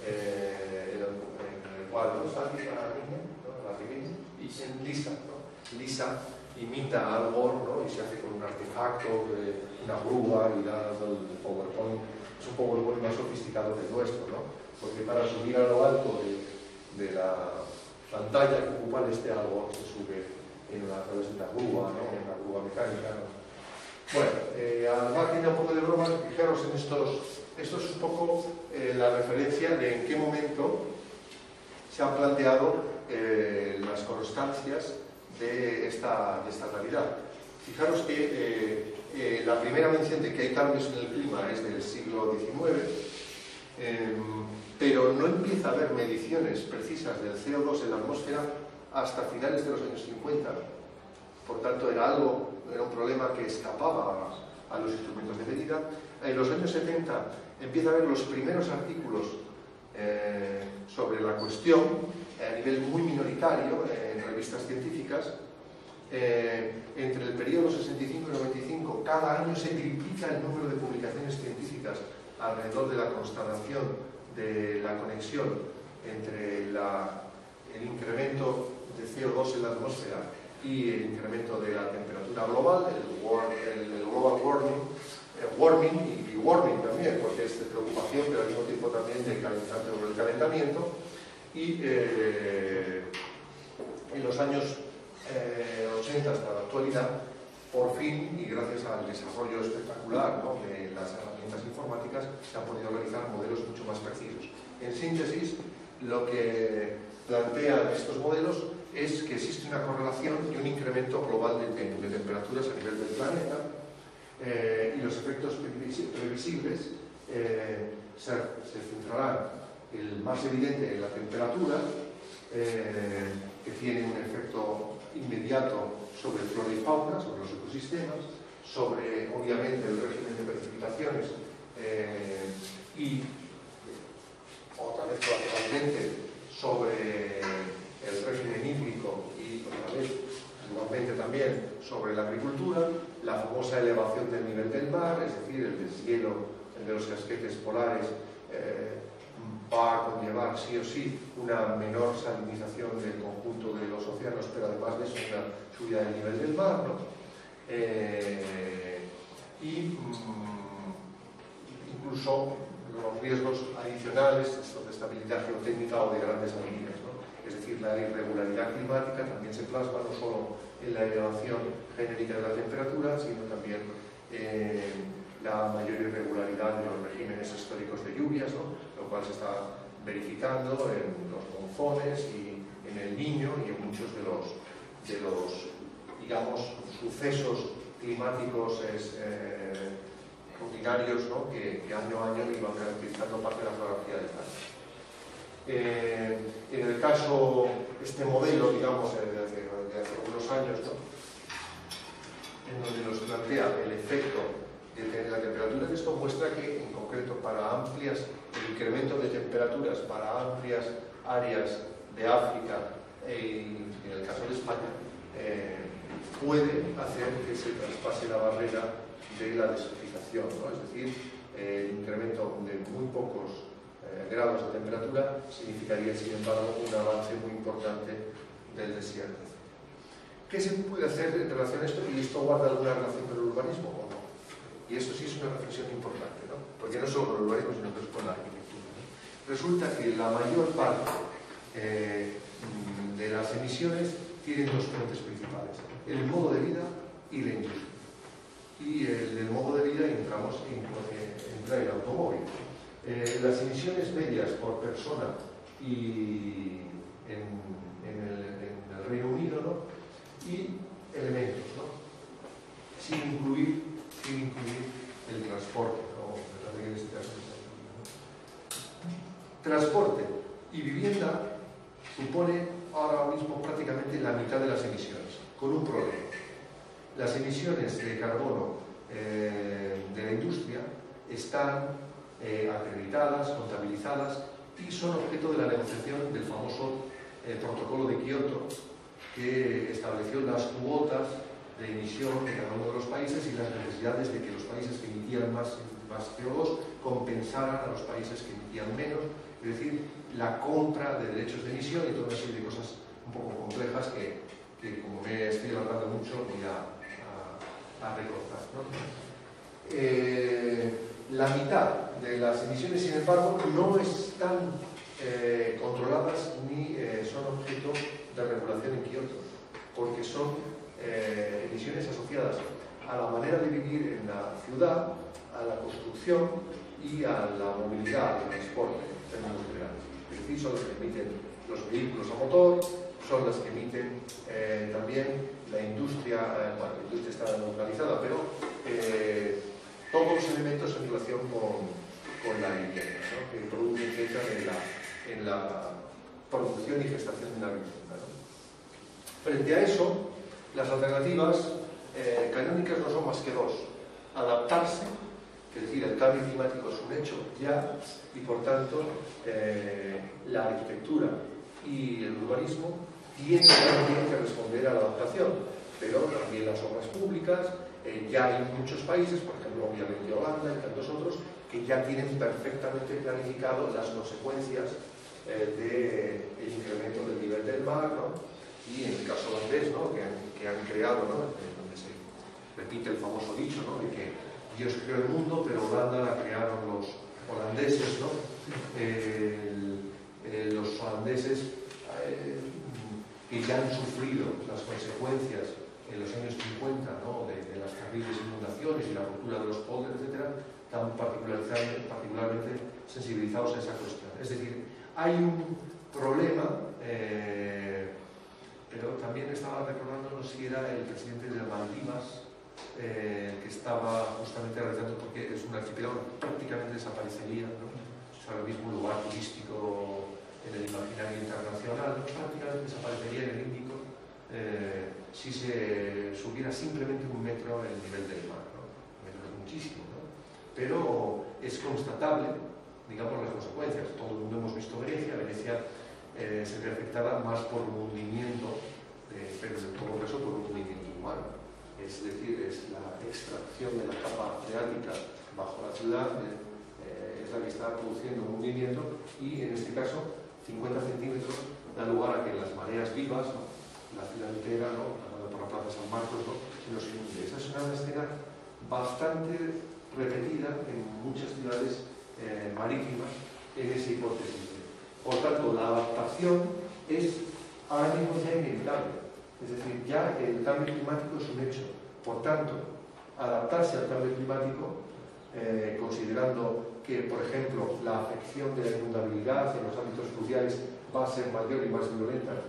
en el cual, ¿no? Sandy, la niña, ¿no? La pequeña, y Lisa, ¿no? Lisa imita a Al Gore, ¿no? Y se hace con un artefacto, una grúa, y da el PowerPoint. Es un PowerPoint más sofisticado que el nuestro, ¿no? Porque para subir a lo alto de la pantalla que ocupa Al Gore se sube a través de una grúa, ¿no? Una grúa mecánica, ¿no? Bueno, al margen de un poco de broma, fijaros en esto es un poco la referencia de en qué momento se han planteado las constancias de esta realidad. Fijaros que la primera mención de que hay cambios en el clima es del siglo XIX, pero no empieza a haber mediciones precisas del CO2 en la atmósfera hasta finales de los años 50. Por tanto, era un problema que escapaba a los instrumentos de medida. En los años 70 empieza a haber los primeros artículos sobre la cuestión a nivel muy minoritario en revistas científicas. Entre el periodo 65 y 95, cada año se triplica el número de publicaciones científicas alrededor de la constatación de la conexión entre el incremento de CO2 en la atmósfera y el incremento de la temperatura global, el global warming y warming también, porque es de preocupación, pero al mismo tiempo también del calentamiento. Y en los años 80 hasta la actualidad, por fin, y gracias al desarrollo espectacular, ¿no? de las herramientas informáticas, se han podido realizar modelos mucho más precisos. En síntesis, lo que plantean estos modelos es que existe una correlación y un incremento global de temperaturas a nivel del planeta, y los efectos previsibles se centrarán el más evidente en la temperatura, que tiene un efecto inmediato sobre flora y fauna, sobre los ecosistemas, sobre, obviamente, el régimen de precipitaciones y, otra vez colateralmente, sobre el régimen hídrico y, otra vez, igualmente también, sobre la agricultura, la famosa elevación del nivel del mar, es decir, el deshielo de los casquetes polares va a conllevar sí o sí una menor salinización del conjunto de los océanos, pero además de eso una subida del nivel del mar, ¿no? Y incluso los riesgos adicionales de estabilidad geotécnica o de grandes avenidas, ¿no? Es decir, la irregularidad climática también se plasma no solo en la elevación genérica de la temperatura, sino también la mayor irregularidad de los regímenes históricos de lluvias, ¿no? Lo cual se está verificando en los monzones y en el Niño y en muchos de los digamos, sucesos climáticos ordinarios, ¿no? que año a año iban caracterizando parte de la geografía del planeta. En el caso, este modelo, digamos, de hace algunos años, ¿no? En donde nos plantea el efecto de la temperatura, que esto muestra que, en concreto, el incremento de temperaturas para amplias áreas de África y en el caso de España, puede hacer que se traspase la barrera de la desertificación, ¿no? Es decir, el incremento de muy pocos grados de temperatura significaría, sin embargo, un avance muy importante del desierto. ¿Qué se puede hacer en relación a esto? ¿Y esto guarda alguna relación con el urbanismo o no? Y eso sí es una reflexión importante, ¿no? Porque no solo con el urbanismo, sino que con la arquitectura, ¿no? Resulta que la mayor parte de las emisiones tienen dos fuentes principales: el modo de vida y la industria. Y en el modo de vida entra el automóvil. Las emisiones medias por persona y en el Reino Unido, ¿no? Y elementos, ¿no? Sin incluir el transporte, ¿no? En este caso, transporte y vivienda supone ahora mismo prácticamente la mitad de las emisiones, con un problema. Las emisiones de carbono de la industria están acreditadas, contabilizadas y son objeto de la negociación del famoso protocolo de Kioto, que estableció las cuotas de emisión de cada uno de los países y las necesidades de que los países que emitían más CO2 compensaran a los países que emitían menos, es decir, la compra de derechos de emisión y toda una serie de cosas un poco complejas que como me estoy alargando mucho, voy a recortar, ¿no? La mitad de las emisiones, sin embargo, no están controladas ni son objeto de regulación en Kioto, porque son emisiones asociadas a la manera de vivir en la ciudad, a la construcción y a la movilidad, al transporte, en términos generales. Es decir, son las que emiten los vehículos a motor, son las que emiten también la industria, bueno, la industria está localizada, pero todos los elementos en relación con la vivienda, ¿no? Que producen que entran en la producción y gestación de la vivienda, ¿no? Frente a eso, las alternativas canónicas no son más que dos: adaptarse, es decir, el cambio climático es un hecho ya, y por tanto la arquitectura y el urbanismo tienen que responder a la adaptación, pero también las obras públicas. Ya hay muchos países, por ejemplo, obviamente Holanda y tantos otros, que ya tienen perfectamente planificado las consecuencias del incremento del nivel del mar, ¿no? Y en el caso holandés, ¿no? que han creado, ¿no? Donde se repite el famoso dicho, ¿no? De que Dios creó el mundo, pero Holanda la crearon los holandeses, ¿no? Los holandeses que ya han sufrido las consecuencias en los años 50, ¿no? de las terribles inundaciones y la ruptura de los polders, etc., están particularmente sensibilizados a esa cuestión. Es decir, hay un problema, pero también estaba recordando, no sé si era el presidente de Maldivas, que estaba justamente realizando, porque es un archipiélago que prácticamente desaparecería, ¿no? Es ahora mismo un lugar turístico en el imaginario internacional, ¿no? Prácticamente desaparecería en el Índico si se subiera simplemente un metro el nivel del mar, ¿no? Un metro es muchísimo, ¿no? Pero es constatable, digamos, las consecuencias. Todo el mundo hemos visto Venecia. Venecia se ve afectada más por un hundimiento, pero en todo caso por un hundimiento humano. Es decir, es la extracción de la capa freática bajo la ciudad, es la que está produciendo un hundimiento, y en este caso 50 centímetros da lugar a que las mareas vivas, ¿no? La ciudad entera, ¿no? Por la plaza San Marcos, ¿no? Se nos inunde. Esa es una escena bastante repetida en muchas ciudades marítimas en esa hipótesis. Por tanto, la adaptación es ahora mismo ya inevitable. Es decir, ya el cambio climático es un hecho. Por tanto, adaptarse al cambio climático, considerando que, por ejemplo, la afección de la inundabilidad en los ámbitos fluviales va a ser mayor y más violenta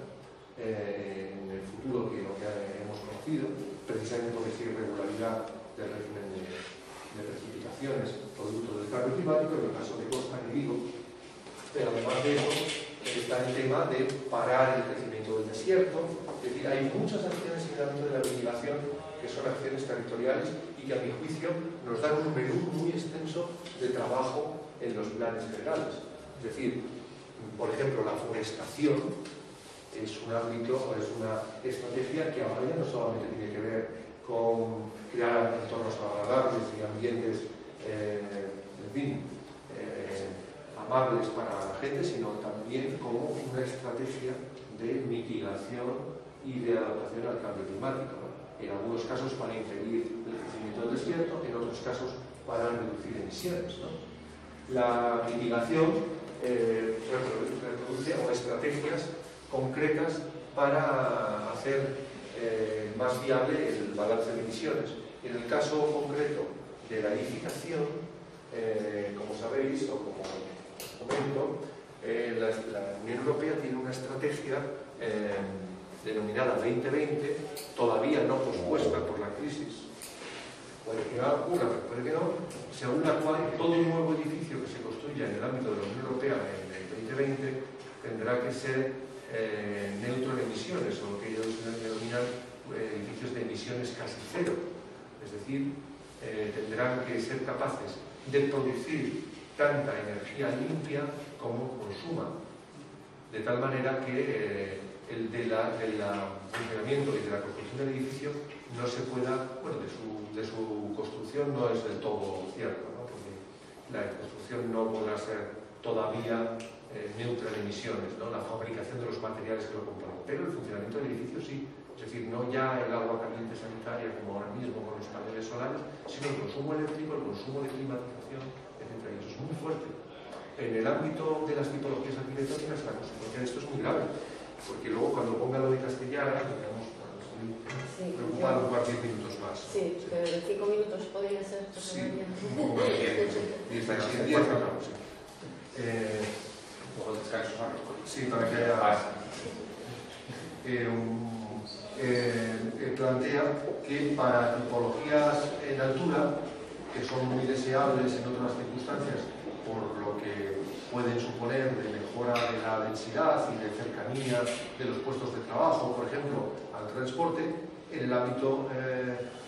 en el futuro que lo que hemos conocido, precisamente por esa irregularidad del régimen de precipitaciones producto del cambio climático, en el caso de Costa que digo. Pero además de eso está el tema de parar el crecimiento del desierto. Es decir, hay muchas acciones en el ámbito de la mitigación que son acciones territoriales y que, a mi juicio, nos dan un menú muy extenso de trabajo en los planes generales. Es decir, por ejemplo, la forestación es un ámbito, es una estrategia que ahora ya no solamente tiene que ver con crear entornos agradables y ambientes, en fin, amables para la gente, sino también como una estrategia de mitigación y de adaptación al cambio climático, ¿no? En algunos casos para impedir el crecimiento del desierto, en otros casos para reducir emisiones, ¿no? La mitigación reproduce estrategias concretas para hacer más viable el balance de emisiones. En el caso concreto de la edificación, como sabéis, o como os comento, la Unión Europea tiene una estrategia denominada 2020, todavía no pospuesta por la crisis, puede que no ocurra, pero puede que no, según la cual todo nuevo edificio que se construya en el ámbito de la Unión Europea en el 2020 tendrá que ser neutro en emisiones, o lo que ellos denominan edificios de emisiones casi cero. Es decir, tendrán que ser capaces de producir tanta energía limpia como consuma, de tal manera que el funcionamiento y de la construcción del edificio no se pueda, bueno, de su construcción no es del todo cierto, ¿no? Porque la construcción no podrá ser todavía neutra en emisiones, ¿no? La fabricación de los materiales que lo componen, pero el funcionamiento del edificio sí. Es decir, no ya el agua caliente sanitaria como ahora mismo con los paneles solares, sino el consumo eléctrico, el consumo de climatización, etc. Y eso es muy fuerte. En el ámbito de las tipologías arquitectónicas, la consecuencia de esto es muy grave, porque luego cuando ponga lo de Castellana, digamos, estoy preocupado por 10 minutos más. Sí, pero en 5 minutos podría ser. Sí, un poco más de 10 acabamos, sí. Un poco de descanso, ¿no? Sí, para que haya... plantea que para tipologías en altura, que son muy deseables en otras circunstancias, por lo que pueden suponer de mejora de la densidad y de cercanía de los puestos de trabajo, por ejemplo, al transporte, en el ámbito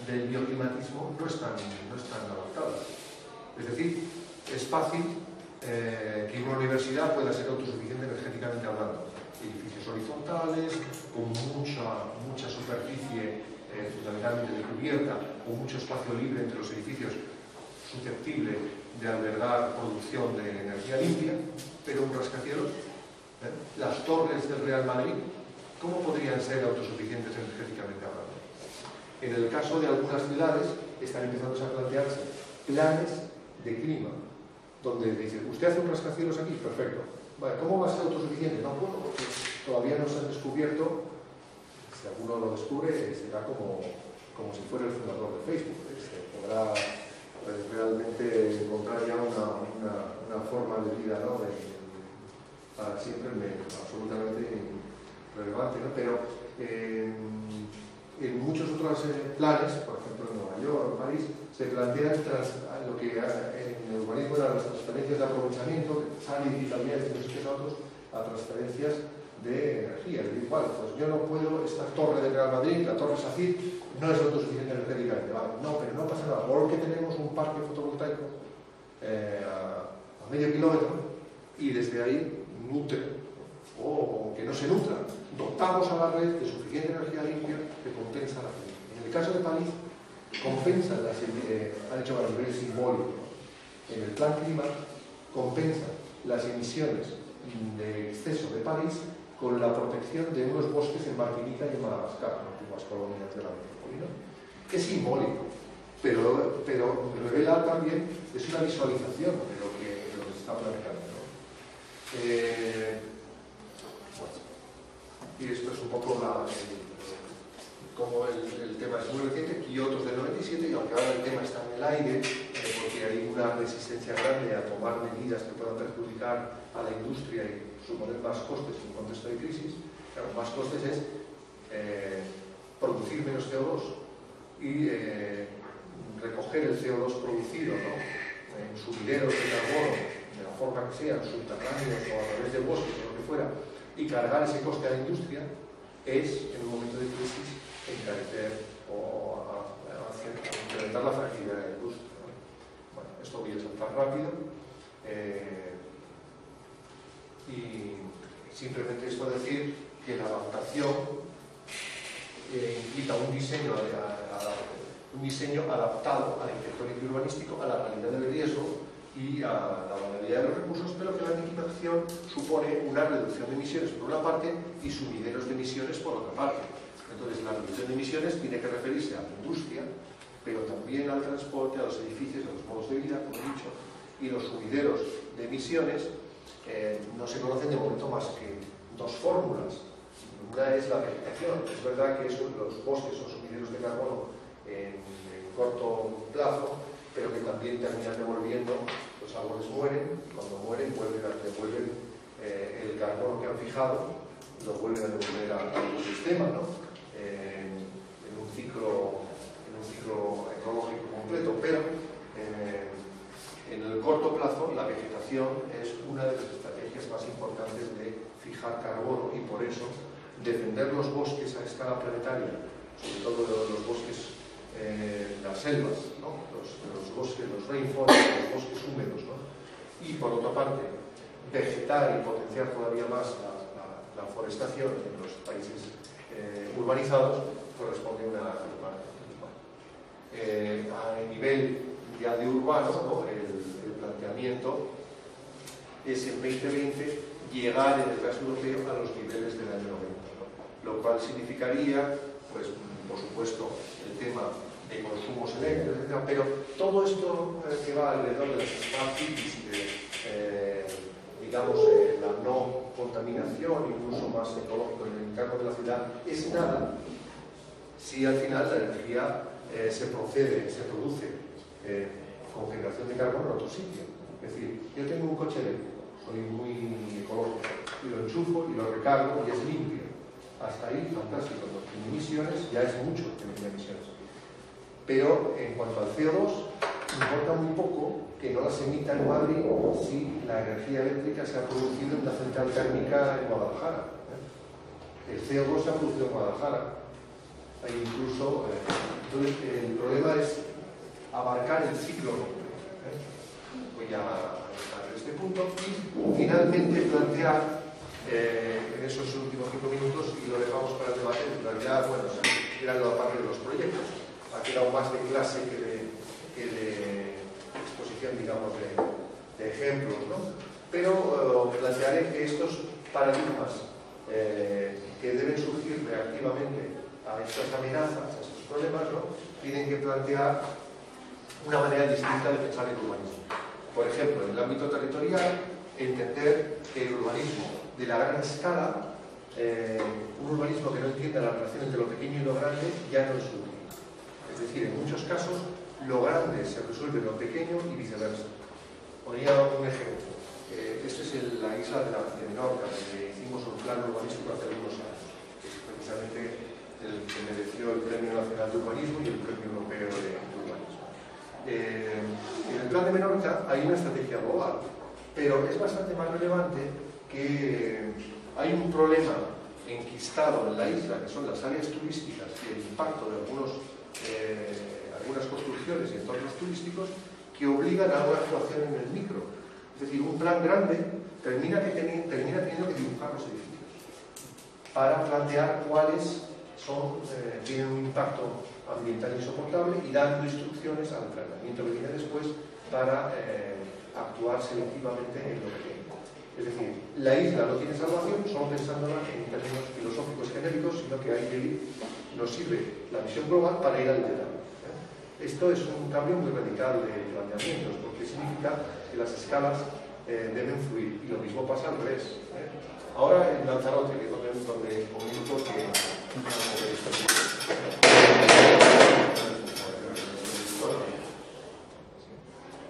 del bioclimatismo no están adaptadas. Es decir, es fácil que una universidad pueda ser autosuficiente energéticamente hablando. Edificios horizontales, con mucha superficie fundamentalmente de cubierta, con mucho espacio libre entre los edificios, susceptible de albergar producción de energía limpia, pero un rascacielos, las torres del Real Madrid, ¿cómo podrían ser autosuficientes energéticamente hablando? En el caso de algunas ciudades están empezando a plantearse planes de clima, donde dicen, usted hace un rascacielos aquí, perfecto. Vale, ¿cómo va a ser autosuficiente? No puedo, porque todavía no se han descubierto. Si alguno lo descubre, será como si fuera el fundador de Facebook. Se podrá realmente encontrar ya una forma de vida, ¿no? Para siempre absolutamente relevante, ¿no? Pero en muchos otros planes, por ejemplo en Nueva York, en París, se plantean lo que en el urbanismo eran las transferencias de aprovechamiento, salen y también de unos que otros, a transferencias de energía. Es decir, bueno, pues yo no puedo, esta torre de Real Madrid, la torre SACIR, no es autosuficiente energéticamente. Vale, no, pero no pasa nada, porque tenemos un parque fotovoltaico a medio kilómetro y desde ahí nutre, o que no se nutra, dotamos a la red de suficiente energía limpia que compensa la red. En el caso de París, compensan han hecho a nivel simbólico, en el plan clima, compensa las emisiones de exceso de París con la protección de unos bosques en Martinica y en Madagascar, las últimas colonias de la metrópoli. Es simbólico, pero revela también, es una visualización de lo que se está planteando, ¿no? Y esto es un poco como el tema es muy reciente, y otros del 97, y aunque ahora el tema está en el aire, porque hay una resistencia grande a tomar medidas que puedan perjudicar a la industria y suponer más costes en un contexto de crisis. Claro, más costes es producir menos CO2 y recoger el CO2 producido, ¿no? En sumideros de carbono, de la forma que sea, subterráneos o a través de bosques o lo que fuera, y cargar ese coste a la industria, es, en un momento de crisis, encarecer o incrementar la fragilidad de la industria, ¿no? Bueno, esto voy a saltar rápido. Y simplemente esto decir que la adaptación implica un diseño adaptado al arquitectónico y urbanístico, a la realidad del riesgo, y a la vulnerabilidad de los recursos, pero que la mitigación supone una reducción de emisiones por una parte y sumideros de emisiones por otra parte. Entonces, la reducción de emisiones tiene que referirse a la industria, pero también al transporte, a los edificios, a los modos de vida, como he dicho, y los sumideros de emisiones no se conocen de momento más que dos fórmulas. Una es la vegetación. Es verdad que los bosques son sumideros de carbono en corto plazo, pero que también terminan devolviendo, los árboles mueren, cuando mueren devuelven el carbono que han fijado, lo vuelven a devolver al ecosistema, ¿no? En un ciclo ecológico completo, pero en el corto plazo la vegetación es una de las estrategias más importantes de fijar carbono y por eso defender los bosques a escala planetaria, sobre todo los bosques, las selvas, ¿no? los bosques, los rainforests, los bosques húmedos, ¿no? Y por otra parte, vegetar y potenciar todavía más la forestación en los países urbanizados corresponde a una a nivel ya de urbano, ¿no? el planteamiento es en 2020 llegar en el caso europeo a los niveles del año 90, ¿no? Lo cual significaría, pues, por supuesto, el tema de consumos eléctricos, etc. Pero todo esto que va alrededor de las smart cities y de, digamos, la no contaminación, incluso más ecológico en el campo de la ciudad, es nada si al final la energía se produce con generación de carbono en otro sitio. Es decir, yo tengo un coche eléctrico, soy muy ecológico, y lo enchufo y lo recargo y es limpio. Hasta ahí, fantástico, no tiene emisiones, ya es mucho que no tiene emisiones. Pero en cuanto al CO2, importa muy poco que no las emita en Madrid si la energía eléctrica se ha producido en una central térmica en Guadalajara. El CO2 se ha producido en Guadalajara. Hay incluso, entonces el problema es abarcar el ciclo. Voy a este punto y finalmente plantear en esos últimos 5 minutos, y lo dejamos para el debate, plantear, bueno, era la parte de los proyectos, ha quedado más de clase que de exposición, digamos, de ejemplos, ¿no? Pero plantearé que estos paradigmas que deben surgir reactivamente a estas amenazas, a estos problemas, ¿no? Tienen que plantear una manera distinta de pensar el urbanismo. Por ejemplo, en el ámbito territorial, entender que el urbanismo de la gran escala, un urbanismo que no entienda la relación entre lo pequeño y lo grande, ya no es útil. Es decir, en muchos casos, lo grande se resuelve en lo pequeño y viceversa. Ponía un ejemplo. Esta es la isla de Menorca, donde hicimos un plan urbanístico hace algunos años, que es precisamente el que mereció el Premio Nacional de Urbanismo y el Premio Europeo de Urbanismo. En el plan de Menorca hay una estrategia global, pero es bastante más relevante que hay un problema enquistado en la isla, que son las áreas turísticas y el impacto de algunas construcciones y entornos turísticos que obligan a una actuación en el micro. Es decir, un plan grande termina teniendo que dibujar los edificios para plantear cuáles tienen un impacto ambiental insoportable y dando instrucciones al planeamiento que viene después para actuar selectivamente en lo pequeño. Es decir, la isla no tiene salvación solo pensándola en términos filosóficos genéricos, sino que hay que ir, nos sirve la visión global para ir al detalle. Esto es un cambio muy radical de planteamientos, porque significa que las escalas deben fluir, y lo mismo pasa al revés. Ahora en Lanzarote, que es donde comunico que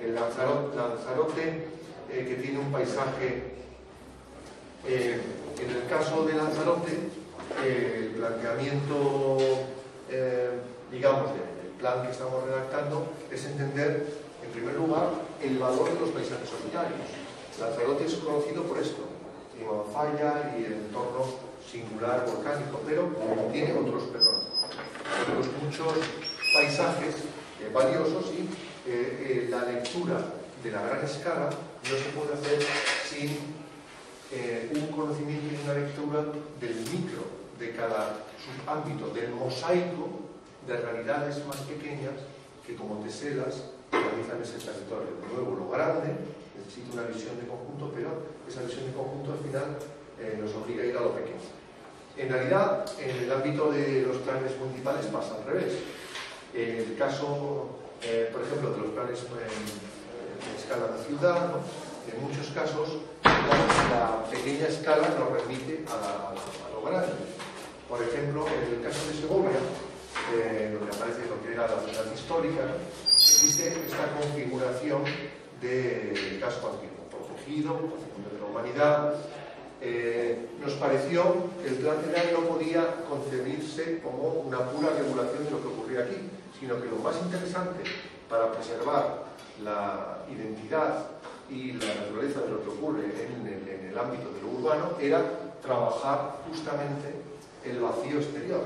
el Lanzarote que tiene un paisaje, en el caso de Lanzarote, el planteamiento, digamos, del plan que estamos redactando es entender, en primer lugar, el valor de los paisajes solitarios. Lanzarote es conocido por esto, Falla y el entorno singular volcánico, pero tiene otros muchos paisajes valiosos, y la lectura de la gran escala no se puede hacer sin un conocimiento y una lectura del micro, de cada subámbito, del mosaico de realidades más pequeñas que, como teselas, se realiza en ese territorio. De nuevo, lo grande necesita una visión de conjunto, pero esa visión de conjunto al final nos obliga a ir a lo pequeño. En realidad, en el ámbito de los planes municipales pasa al revés. En el caso, por ejemplo, de los planes en escala de ciudad, ¿no? En muchos casos, la pequeña escala nos remite a lo grande. Por ejemplo, en el caso de Segovia, donde aparece lo que era la ciudad histórica, ¿no? Existe esta configuración del casco antiguo, protegido, patrimonio de la humanidad. Nos pareció que el plan general no podía concebirse como una pura regulación de lo que ocurría aquí, sino que lo más interesante para preservar la identidad y la naturaleza de lo que ocurre en el ámbito de lo urbano era trabajar justamente el vacío exterior.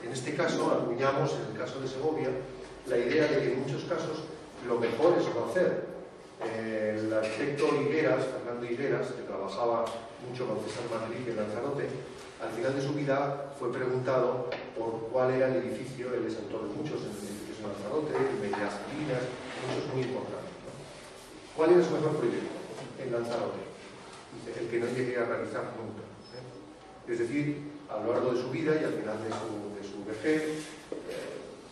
En este caso, acuñamos, en el caso de Segovia, la idea de que en muchos casos lo mejor es no hacer. El arquitecto Higueras, Fernando Higueras, que trabajaba mucho con César Manrique en Lanzarote, al final de su vida fue preguntado por cuál era el edificio, él es autor de muchos edificios en Lanzarote, Medias Salinas, muchos muy importantes, ¿no? ¿Cuál era su mejor proyecto en Lanzarote? Dice, el que no llegué a realizar nunca. Es decir, a lo largo de su vida y al final de su vejez,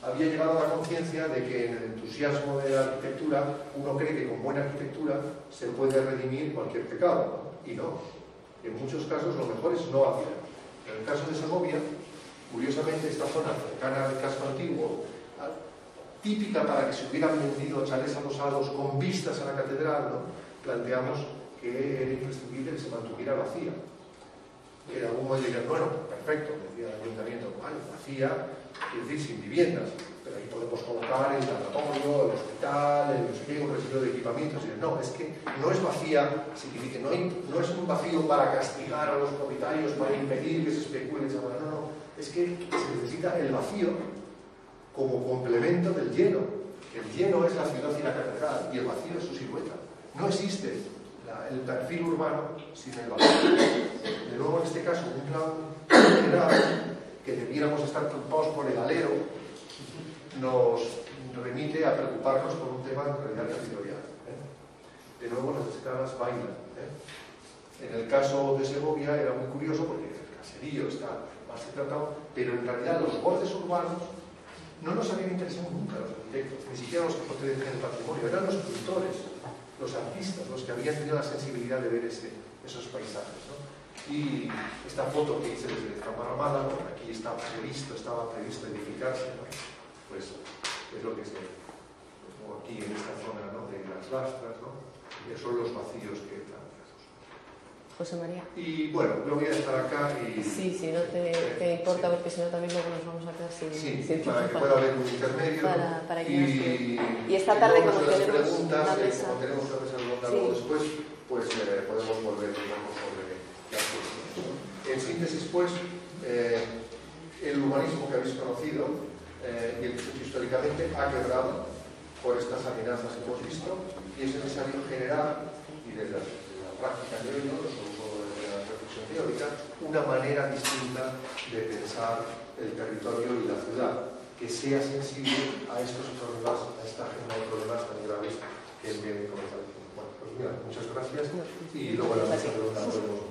había llegado a la conciencia de que en el entusiasmo de la arquitectura uno cree que con buena arquitectura se puede redimir cualquier pecado, ¿no? Y no. En muchos casos lo mejor es no hacer. En el caso de Segovia, curiosamente esta zona cercana al casco antiguo, típica para que se hubieran vendido chalés adosados con vistas a la catedral, ¿no? Planteamos que era imprescindible que se mantuviera vacía. En algún momento dirían, bueno, perfecto, decía el ayuntamiento, vale, vacía, es decir, sin viviendas, pero ahí podemos colocar el laboratorio, el hospital, el no sé qué, un residuo de equipamientos. Y no, es que no es vacía, significa, no es un vacío para castigar a los propietarios, para impedir que se especule, no, es que se necesita el vacío como complemento del lleno. El lleno es la ciudad y la catedral, y el vacío es su silueta. No existe el perfil urbano sin el vacío. De nuevo, en este caso, un plan general que debiéramos estar preocupados por el alero nos remite a preocuparnos por un tema en realidad territorial. De nuevo, las escalas bailan. En el caso de Segovia era muy curioso porque el caserío está más tratado, pero en realidad los bordes urbanos no nos habían interesado nunca los arquitectos, ni siquiera los que protegen el patrimonio, eran los pintores, los artistas, los que habían tenido la sensibilidad de ver esos paisajes, ¿no? Y esta foto que hice desde Camarramada, bueno, aquí estaba previsto edificarse, ¿no? Pues es lo que se como aquí en esta zona, ¿no? De las Lastras, ¿no? Y son los vacíos que planteamos. José María. Y bueno, yo voy a estar acá y... Sí, si no te importa, sí. Porque si no también luego nos vamos a quedar sin para que pueda haber un intermedio. Para que y esta tarde, como las tenemos preguntas, una mesa... como tenemos una mesa redonda luego después, pues podemos volver un poco sobre las cuestiones. En síntesis, pues, el urbanismo que habéis conocido y el que históricamente ha quebrado por estas amenazas que hemos visto, y es necesario generar, y desde la práctica de hoy, sobre todo desde la reflexión teórica, una manera distinta de pensar el territorio y la ciudad, que sea sensible a estos problemas, a esta agenda de problemas tan graves que viene comenzando. Bueno, pues mira, muchas gracias y luego la mesa de la podemos...